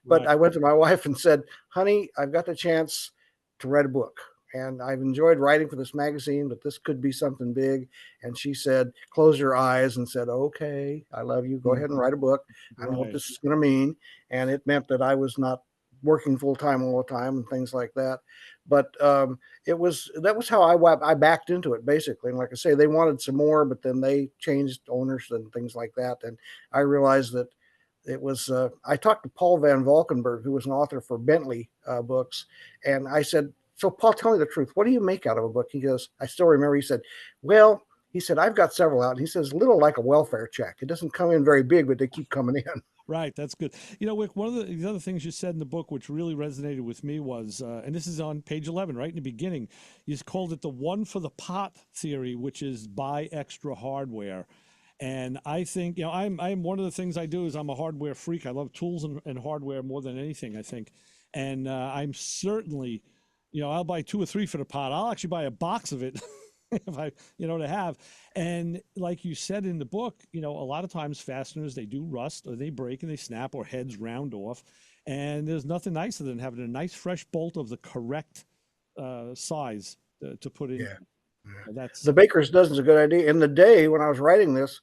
But I went to my wife and said, honey, I've got the chance to write a book. And I've enjoyed writing for this magazine, but this could be something big. And she said, close your eyes, and said, okay, I love you. Go ahead and write a book. I don't know what this is going to mean. And it meant that I was not working full time all the time and things like that. But that was how I backed into it, basically. And like I say, they wanted some more, but then they changed owners and things like that. And I realized that it was, I talked to Paul Van Valkenburg, who was an author for Bentley books. And I said, so Paul, tell me the truth. What do you make out of a book? He goes, I still remember, he said, well, he said, I've got several out. And he says, little like a welfare check. It doesn't come in very big, but they keep coming in. Right, that's good. Wick, one of the other things you said in the book, which really resonated with me, was, and this is on page 11, right in the beginning, you called it the one for the pot theory, which is buy extra hardware. And I think, I'm one of the things I do is I'm a hardware freak. I love tools and hardware more than anything, I think. And I'm certainly, I'll buy 2 or 3 for the pot. I'll actually buy a box of it. If I, to have. And like you said in the book, a lot of times fasteners, they do rust or they break and they snap or heads round off. And there's nothing nicer than having a nice fresh bolt of the correct size to put in. Yeah. That's the baker's dozen's a good idea. In the day when I was writing this,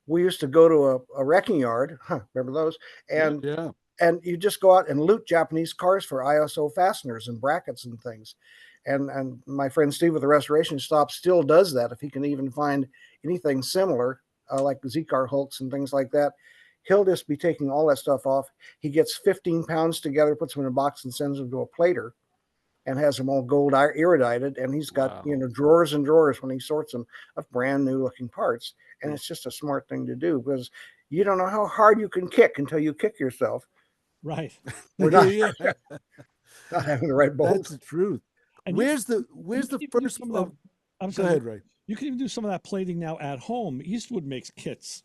we used to go to a wrecking yard. Remember those? And and you just go out and loot Japanese cars for ISO fasteners and brackets and things. And my friend Steve with the Restoration Stop still does that. If he can even find anything similar, like the Z-Car Hulks and things like that, he'll just be taking all that stuff off. He gets 15 pounds together, puts them in a box and sends them to a plater and has them all gold iridized. And he's got, drawers and drawers when he sorts them of brand new looking parts. And it's just a smart thing to do because you don't know how hard you can kick until you kick yourself. Right. We're not, not having the right bolts. That's the truth. And where's the first? Go ahead, Ray. You can even do some of that plating now at home. Eastwood makes kits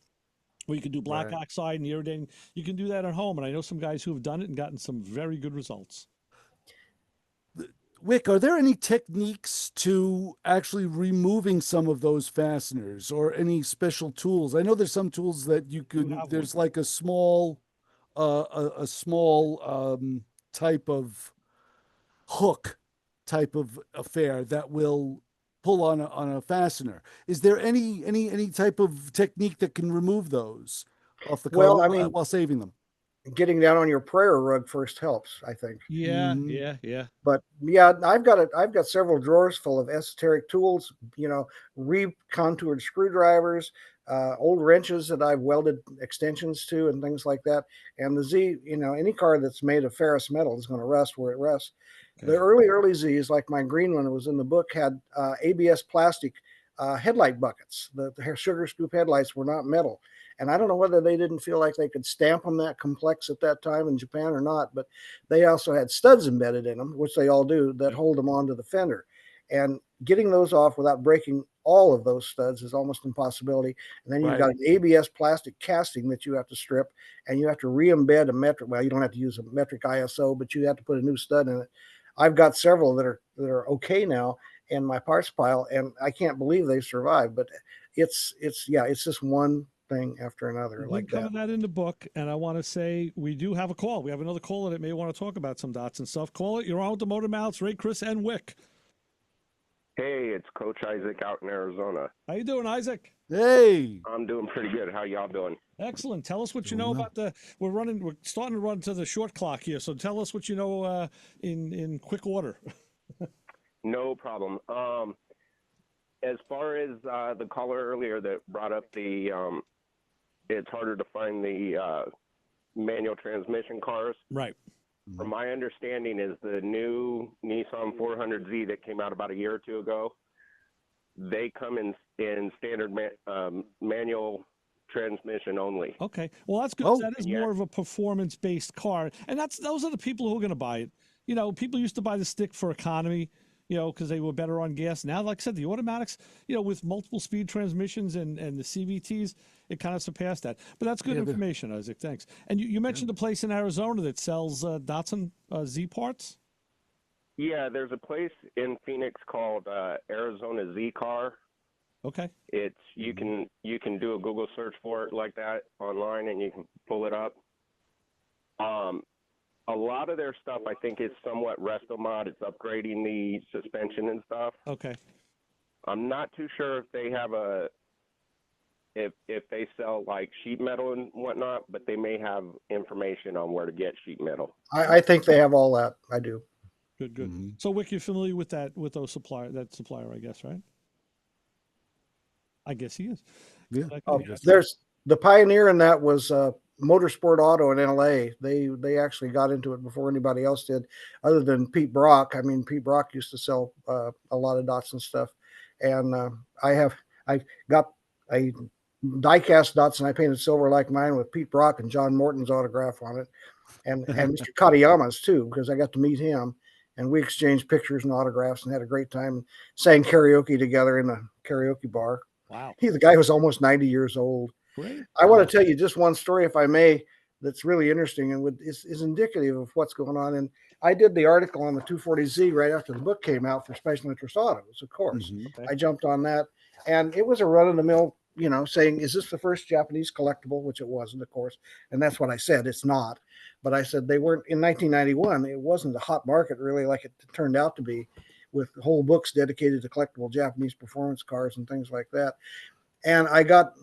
where you can do black oxide and irrigating. You can do that at home, and I know some guys who have done it and gotten some very good results. Wick, are there any techniques to actually removing some of those fasteners, or any special tools? I know there's some tools that you could. There's like a small type of hook type of affair that will pull on a fastener. Is there any type of technique that can remove those off the car while saving them? Getting down on your prayer rug first helps, I think. Yeah. But yeah, I've got several drawers full of esoteric tools, recontoured screwdrivers, old wrenches that I've welded extensions to and things like that. And the Z, any car that's made of ferrous metal is going to rust where it rusts. The early Zs, like my green one that was in the book, had ABS plastic headlight buckets. The sugar scoop headlights were not metal. And I don't know whether they didn't feel like they could stamp them that complex at that time in Japan or not, but they also had studs embedded in them, which they all do, that hold them onto the fender. And getting those off without breaking all of those studs is almost impossibility. And then you've got an ABS plastic casting that you have to strip, and you have to re-embed a metric. Well, you don't have to use a metric ISO, but you have to put a new stud in it. I've got several that are okay now in my parts pile, and I can't believe they survived. But it's just one thing after another. We cover that in the book, and I want to say we do have a call. We have another caller that may want to talk about some Datsun stuff. Call it. You're on with the Motor Mouths, Ray, Chris, and Wick. Hey, it's Coach Isaac out in Arizona. How you doing, Isaac? Hey. I'm doing pretty good. How y'all doing? Excellent. Tell us what you know about we're starting to run to the short clock here, so tell us what you know in quick order. No problem. As far as the caller earlier that brought up the it's harder to find the manual transmission cars. Right. From my understanding, is the new Nissan 400Z that came out about a year or two ago. They come in standard manual transmission only. Okay. Well, that's good. That is more of a performance-based car, and those are the people who are going to buy it. You know, people used to buy the stick for economy, you know, because they were better on gas. Now, like I said, the automatics, you know, with multiple speed transmissions and the CVTs, it kind of surpassed that. But that's good information, Isaac. Thanks. And you mentioned a place in Arizona that sells Datsun Z parts? Yeah, there's a place in Phoenix called Arizona Z-Car. Okay. It's you can do a Google search for it like that online, and you can pull it up. A lot of their stuff, I think, is somewhat resto mod. It's upgrading the suspension and stuff. Okay. I'm not too sure if they have if they sell like sheet metal and whatnot, but they may have information on where to get sheet metal. I think they have all that. I do. Good, good. So, Wick, you're familiar with that supplier, I guess, right? I guess he is. Yeah. There's the pioneer in that was Motorsport Auto in LA. They actually got into it before anybody else did, other than Pete Brock. I mean, Pete Brock used to sell a lot of Datsun stuff, and I got a die-cast Datsun I painted silver like mine with Pete Brock and John Morton's autograph on it, and Mr. Katayama's too, because I got to meet him, and we exchanged pictures and autographs and had a great time, sang karaoke together in a karaoke bar. Wow. The guy was almost 90 years old. Great. I want to tell you just one story, if I may, that's really interesting and is indicative of what's going on. And I did the article on the 240Z right after the book came out for Special Interest Autos, of course. Okay. I jumped on that, and it was a run-of-the-mill, you know, saying, is this the first Japanese collectible? Which it wasn't, of course. And that's what I said. It's not. But I said they weren't, in 1991, it wasn't a hot market really like it turned out to be, with whole books dedicated to collectible Japanese performance cars and things like that. And I got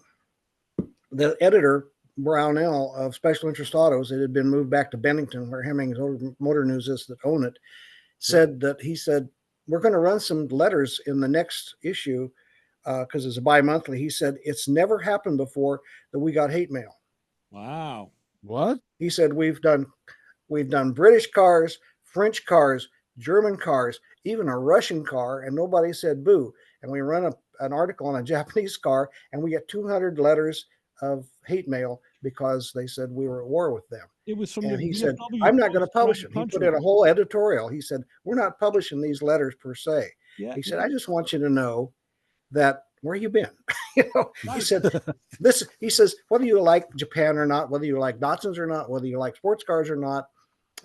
the editor, Brownell, of Special Interest Autos, it had been moved back to Bennington, where Hemmings Motor News is, that own it, said that he said, we're going to run some letters in the next issue because it's a bi-monthly. He said, it's never happened before that we got hate mail. Wow. What? He said, we've done British cars, French cars, German cars, even a Russian car, and nobody said boo. And we run an article on a Japanese car, and we get 200 letters of hate mail because they said we were at war with them. It was from and the he said, VFW I'm not going to publish Post them. He put in a whole editorial. He said, we're not publishing these letters per se. Yeah, he said, I just want you to know that where you been? He said, he says, whether you like Japan or not, whether you like Datsuns or not, whether you like sports cars or not,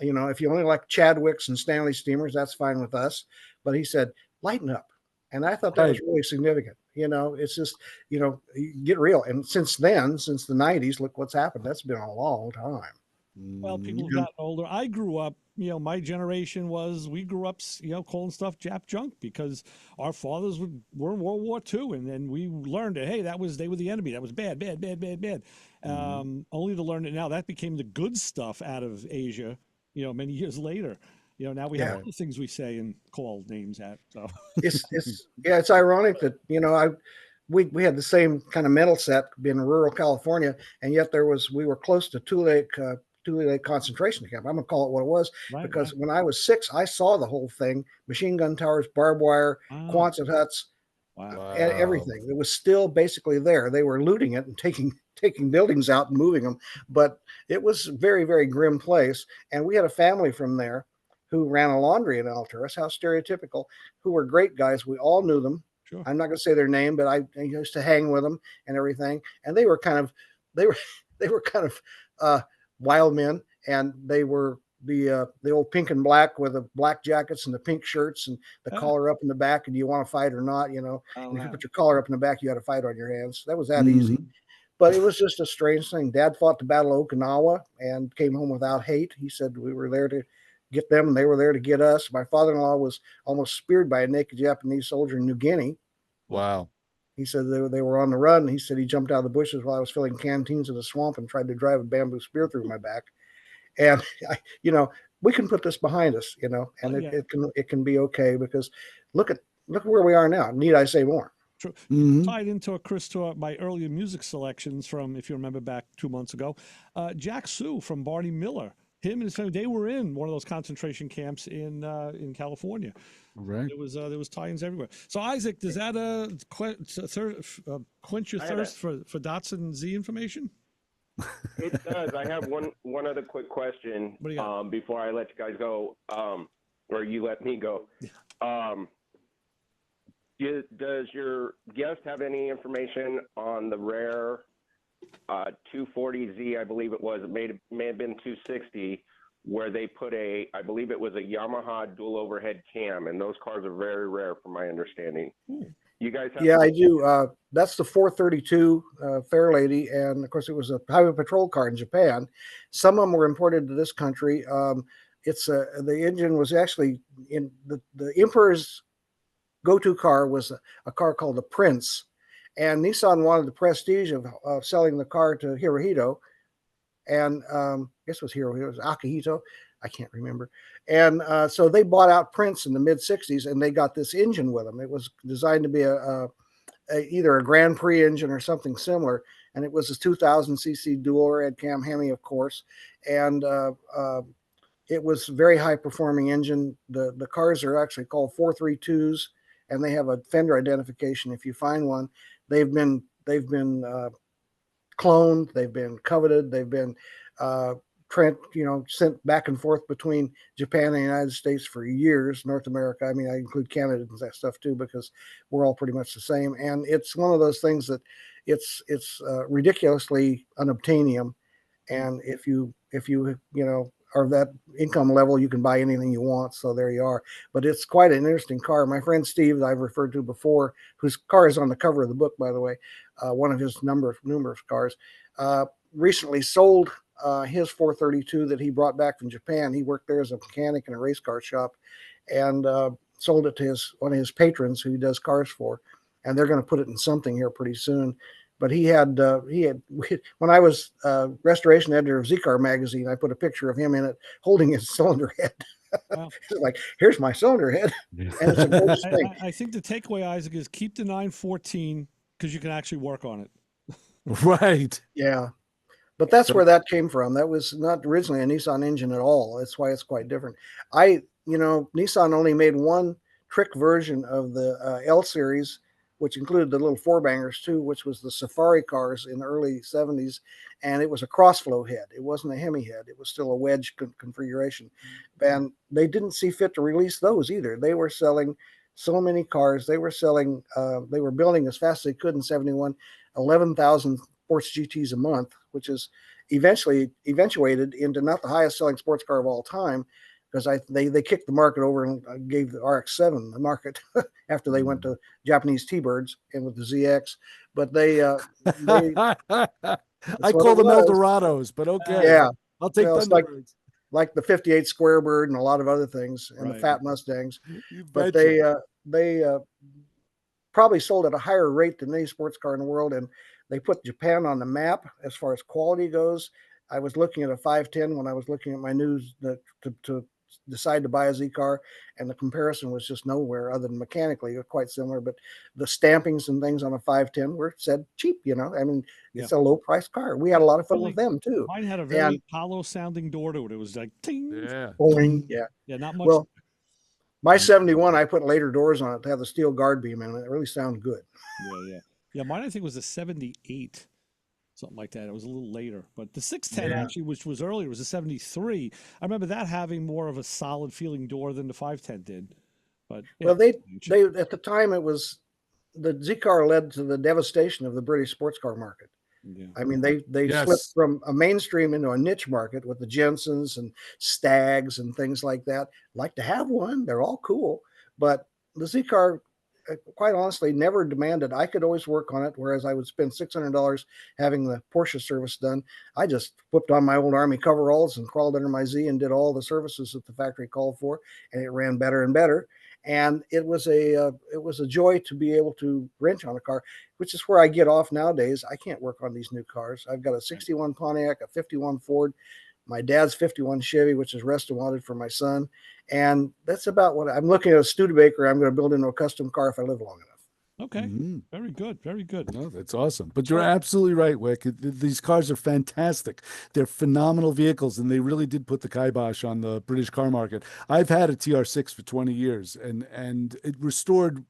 you know, if you only like Chadwicks and Stanley Steamers, that's fine with us. But he said, lighten up. And I thought that was really significant. You know, it's just, you know, get real. And since then, since the 90s, look what's happened. That's been a long time. Well, people have gotten older. I grew up, you know, my generation we grew up, you know, calling stuff Jap junk because our fathers were in World War II. And then we learned that, hey, they were the enemy. That was bad. Only to learn that now that became the good stuff out of Asia, you know, many years later. You know, now we have other things we say and call names at. So it's ironic that, you know, we had the same kind of mental set being in rural California, and yet we were close to Tule Lake concentration camp. I'm gonna call it what it was, because when I was 6, I saw the whole thing: machine gun towers, barbed wire, Quonset huts, and everything. It was still basically there. They were looting it and taking buildings out and moving them, but it was a very, very grim place. And we had a family from there who ran a laundry in Alturas. How stereotypical! Who were great guys. We all knew them. Sure. I'm not going to say their name, but I used to hang with them and everything. And they were kind of wild men, and they were the old pink and black with the black jackets and the pink shirts and the collar up in the back. And do you want to fight or not? You know, and if you put your collar up in the back, you had a fight on your hands. That was that easy. But it was just a strange thing. Dad fought the Battle of Okinawa and came home without hate. He said we were there to get them, and they were there to get us. My father-in-law was almost speared by a naked Japanese soldier in New Guinea. Wow. He said they were on the run. He said he jumped out of the bushes while I was filling canteens in the swamp and tried to drive a bamboo spear through my back. And you know, we can put this behind us, you know, and it can be okay, because look at where we are now. Need I say more? Tied into Chris to my earlier music selections from, if you remember back 2 months ago, Jack Sue from Barney Miller. Him and his family, they were in one of those concentration camps in California. Right. There was tie-ins everywhere. So Isaac, does that quench your thirst for Datsun Z information? It does. I have one other quick question before I let you guys go, or you let me go. Does your guest have any information on the rare 240Z? I believe it was. It may have been 260, where they put I believe it was a Yamaha dual overhead cam, and those cars are very rare, from my understanding. You guys have? Yeah, I do. That's the 432 Fair Lady, and of course, it was a highway patrol car in Japan. Some of them were imported to this country. It's the engine was actually in the Emperor's go-to car was a car called the Prince, and Nissan wanted the prestige of selling the car to Hirohito, and I guess it was Hirohito, it was Akihito, I can't remember. And so they bought out Prince in the mid 60s, and they got this engine with them. It was designed to be either a Grand Prix engine or something similar, and it was a 2000 cc dual overhead cam Hemi, of course, and it was a very high performing engine. The cars are actually called 432s, and they have a fender identification if you find one. They've been cloned, they've been coveted, they've been sent back and forth between Japan and the United States for years. North America, I mean, I include Canada and that stuff too, because we're all pretty much the same. And it's one of those things that it's ridiculously unobtainium. And if you are that income level, you can buy anything you want. So there you are. But it's quite an interesting car. My friend Steve, that I've referred to before, whose car is on the cover of the book, by the way, one of his numerous cars, recently sold his 432 that he brought back from Japan. He worked there as a mechanic in a race car shop, and sold it to one of his patrons who he does cars for. And they're going to put it in something here pretty soon. But he had when I was restoration editor of Z-Car magazine, I put a picture of him in it holding his cylinder head. Wow. Like, here's my cylinder head. And it's a gorgeous thing. I think the takeaway, Isaac, is keep the 914 because you can actually work on it. Right. Yeah. But that's where that came from. That was not originally a Nissan engine at all. That's why it's quite different. Nissan only made one trick version of the L series, which included the little four bangers too, which was the Safari cars in the early 70s. And it was a crossflow head. It wasn't a Hemi head. It was still a wedge configuration. And they didn't see fit to release those either. They were selling so many cars. They were building as fast as they could in 71, 11,000 sports GTs a month, which is eventuated into not the highest selling sports car of all time, because they kicked the market over and gave the RX-7 the market after they went to Japanese T-Birds and with the ZX. But they I call them Eldorados, but okay. Yeah, I'll take Thunderbirds. Like the 58 Squarebird and a lot of other things, and the Fat Mustangs. But they probably sold at a higher rate than any sports car in the world, and they put Japan on the map as far as quality goes. I was looking at a 510 when I was looking at my news to decide to buy a Z-Car, and the comparison was just nowhere other than mechanically quite similar. But the stampings and things on a 510 were said cheap, I mean, it's a low price car. We had a lot of fun with them too. Mine had a very hollow sounding door to it. It was like ting, boing, yeah, not much. Well, my 71, I put later doors on it to have the steel guard beam in it. It really sounded good. Yeah. Mine I think was a 78, something like that. It was a little later, but the 610 actually, which was earlier, was a 73. I remember that having more of a solid feeling door than the 510 did. But well, they at the time, it was the Z-Car led to the devastation of the British sports car market. Yeah. I mean, they slipped from a mainstream into a niche market with the Jensens and Stags and things like that. Like to have one, they're all cool, but the Z-Car, quite honestly, never demanded. I could always work on it, whereas I would spend $600 having the Porsche service done. I just whipped on my old Army coveralls and crawled under my Z and did all the services that the factory called for, and it ran better and better. And it was a joy to be able to wrench on a car, which is where I get off nowadays. I can't work on these new cars. I've got a 61 Pontiac, a 51 Ford, my dad's 51 Chevy, which is rest and wanted for my son. And that's about what I'm looking at. A Studebaker I'm going to build into a custom car if I live long enough. Okay. Very good. Very good. No, that's awesome. But you're absolutely right, Wick. These cars are fantastic. They're phenomenal vehicles, and they really did put the kibosh on the British car market. I've had a TR6 for 20 years, and it restored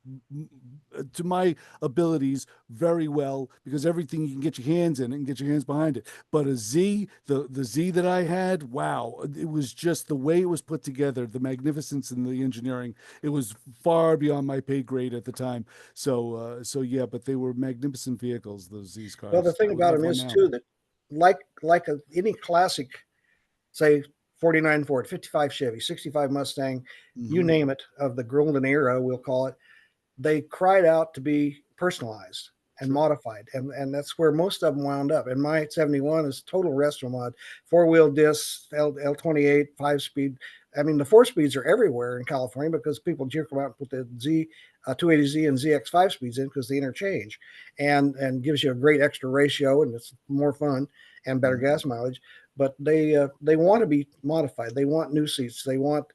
to my abilities very well because everything you can get your hands in and get your hands behind it. But a Z, the Z that I had, wow, it was just the way it was put together, the magnificence and the engineering. It was far beyond my pay grade at the time. So yeah, but they were magnificent vehicles, those Z's cars. Well, the thing about them is too that, any classic, say 49 Ford, 55 Chevy, 65 Mustang, you name it, of the golden era, we'll call it, they cried out to be personalized and modified, and that's where most of them wound up. And my 71 is total retro mod, 4-wheel discs, L28, 5-speed. I mean, the 4-speeds are everywhere in California because people jerk around and put the 280Z and ZX 5-speeds in because they interchange, and gives you a great extra ratio, and it's more fun and better gas mileage. But they want to be modified. They want new seats. They want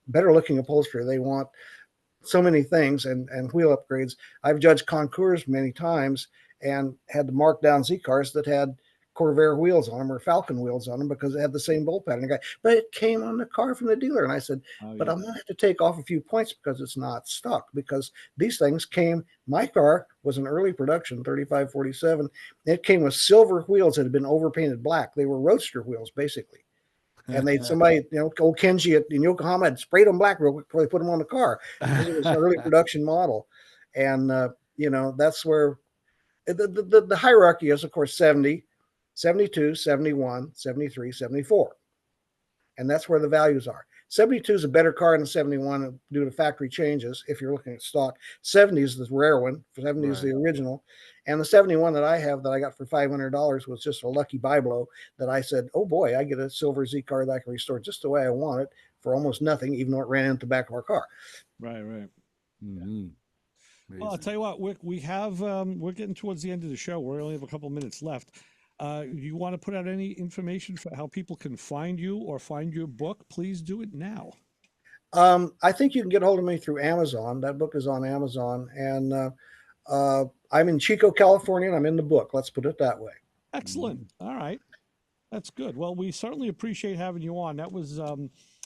better looking upholstery. They want so many things, and wheel upgrades. I've judged concours many times and had to mark down Z-cars that had Corvair wheels on them or Falcon wheels on them because it had the same bolt pattern. The guy, but it came on the car from the dealer. And I said, but I'm going to have to take off a few points because it's not stock, because these things came, my car was an early production, 3547. It came with silver wheels that had been overpainted black. They were roadster wheels, basically. And somebody, old Kenji in Yokohama had sprayed them black real quick before they put them on the car because it was an early production model. And, that's where the hierarchy is, of course, 70, 72, 71, 73, 74. And that's where the values are. 72 is a better car than 71 due to factory changes if you're looking at stock. 70 is the rare one. 70 is the original. And the 71 that I have that I got for $500 was just a lucky buy blow that I said, oh boy, I get a silver Z car that I can restore just the way I want it for almost nothing, even though it ran into the back of our car. Right. Well, I'll tell you what, Wick, we have, we're getting towards the end of the show. We only have a couple minutes left. You want to put out any information for how people can find you or find your book? Please do it now. I think you can get a hold of me through Amazon. That book is on Amazon. And I'm in Chico, California, and I'm in the book. Let's put it that way. Excellent. All right. That's good. Well, we certainly appreciate having you on. That was,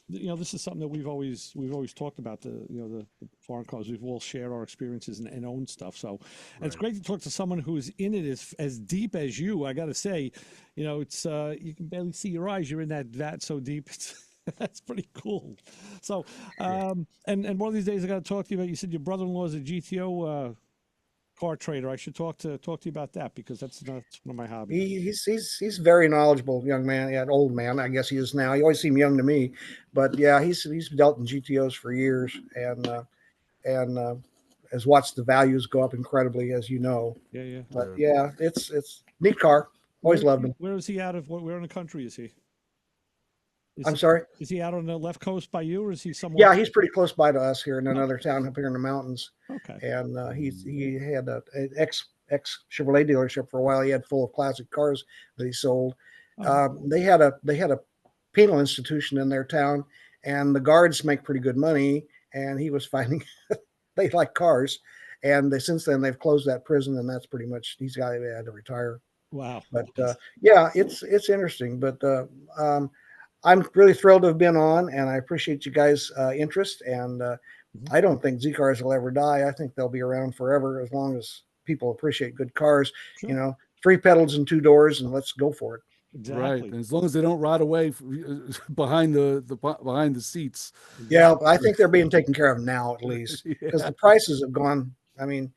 this is something that we've always talked about, the foreign cars. We've all shared our experiences and own stuff. So and it's great to talk to someone who is in it as deep as you. I got to say, it's you can barely see your eyes. You're in that so deep. That's pretty cool. So, and one of these days I got to talk to you about. You said your brother-in-law is a GTO car trader. I should talk to you about that because that's one of my hobbies. He's very knowledgeable young man. Yeah, old man, I guess he is now. He always seemed young to me, but yeah, he's dealt in GTOs for years and has watched the values go up incredibly, as you know. Yeah. But yeah, it's neat car. Always loved him. Where is he out of? Where in the country is he? I'm sorry? Is he out on the left coast by you, or is he somewhere? Yeah, he's pretty close by to us here in another town up here in the mountains. Okay. And he had an ex Chevrolet dealership for a while. He had full of classic cars that he sold. They had a penal institution in their town, and the guards make pretty good money. And he was finding they like cars, and since then they've closed that prison, and that's pretty much he had to retire. Wow. But yeah, it's interesting. But I'm really thrilled to have been on, and I appreciate you guys' interest. And I don't think Z-cars will ever die. I think they'll be around forever as long as people appreciate good cars. Sure. 3 pedals and 2 doors, and let's go for it. Exactly. Right, and as long as they don't rot away behind the seats. Yeah, I think they're being taken care of now, at least, because the prices have gone. I mean,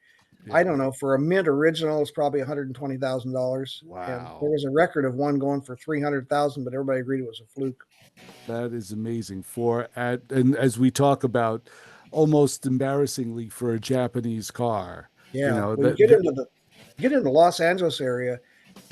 I don't know. For a mint original, it's probably $120,000. Wow. And there was a record of one going for $300,000, but everybody agreed it was a fluke. That is amazing. And as we talk about, almost embarrassingly for a Japanese car. Yeah. When you get into the Los Angeles area,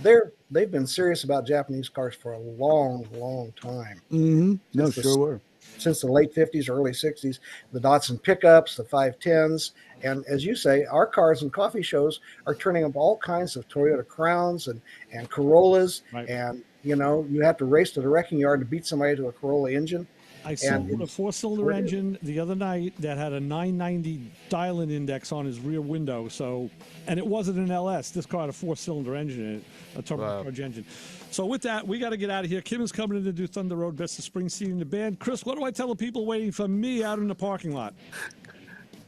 they've been serious about Japanese cars for a long, long time. Mm-hmm. No, sure were. Since the late 50s, early 60s, the Datsun pickups, the 510s. And as you say, our cars and coffee shows are turning up all kinds of Toyota Crowns and Corollas. Right. And, you have to race to the wrecking yard to beat somebody to a Corolla engine. I sold a 4-cylinder engine the other night that had a 990 dial-in index on his rear window. So, and it wasn't an LS. This car had a 4-cylinder engine in it, a turbocharged engine. So with that, we got to get out of here. Kim is coming in to do Thunder Road Best of Spring Seating the band. Chris, what do I tell the people waiting for me out in the parking lot?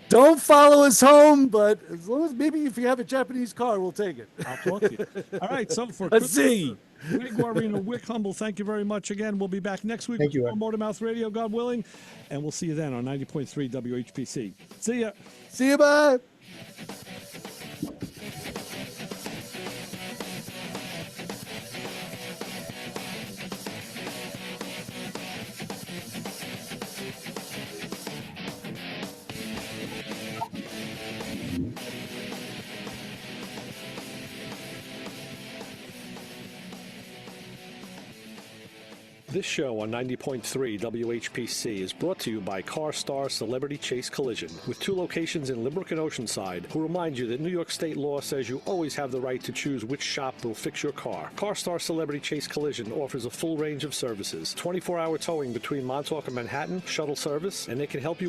Don't follow us home, but as long as maybe if you have a Japanese car, we'll take it. I'll talk to you. All right, so for Let's see. Ray Guarino, Wick Humble, thank you very much again. We'll be back next week with more Motormouth Radio, God willing, and we'll see you then on 90.3 WHPC. See ya. See you, bye. This show on 90.3 WHPC is brought to you by CarStar Celebrity Chase Collision, with 2 locations in Limerick and Oceanside, who remind you that New York state law says you always have the right to choose which shop will fix your car. CarStar Celebrity Chase Collision offers a full range of services, 24-hour towing between Montauk and Manhattan, shuttle service, and they can help you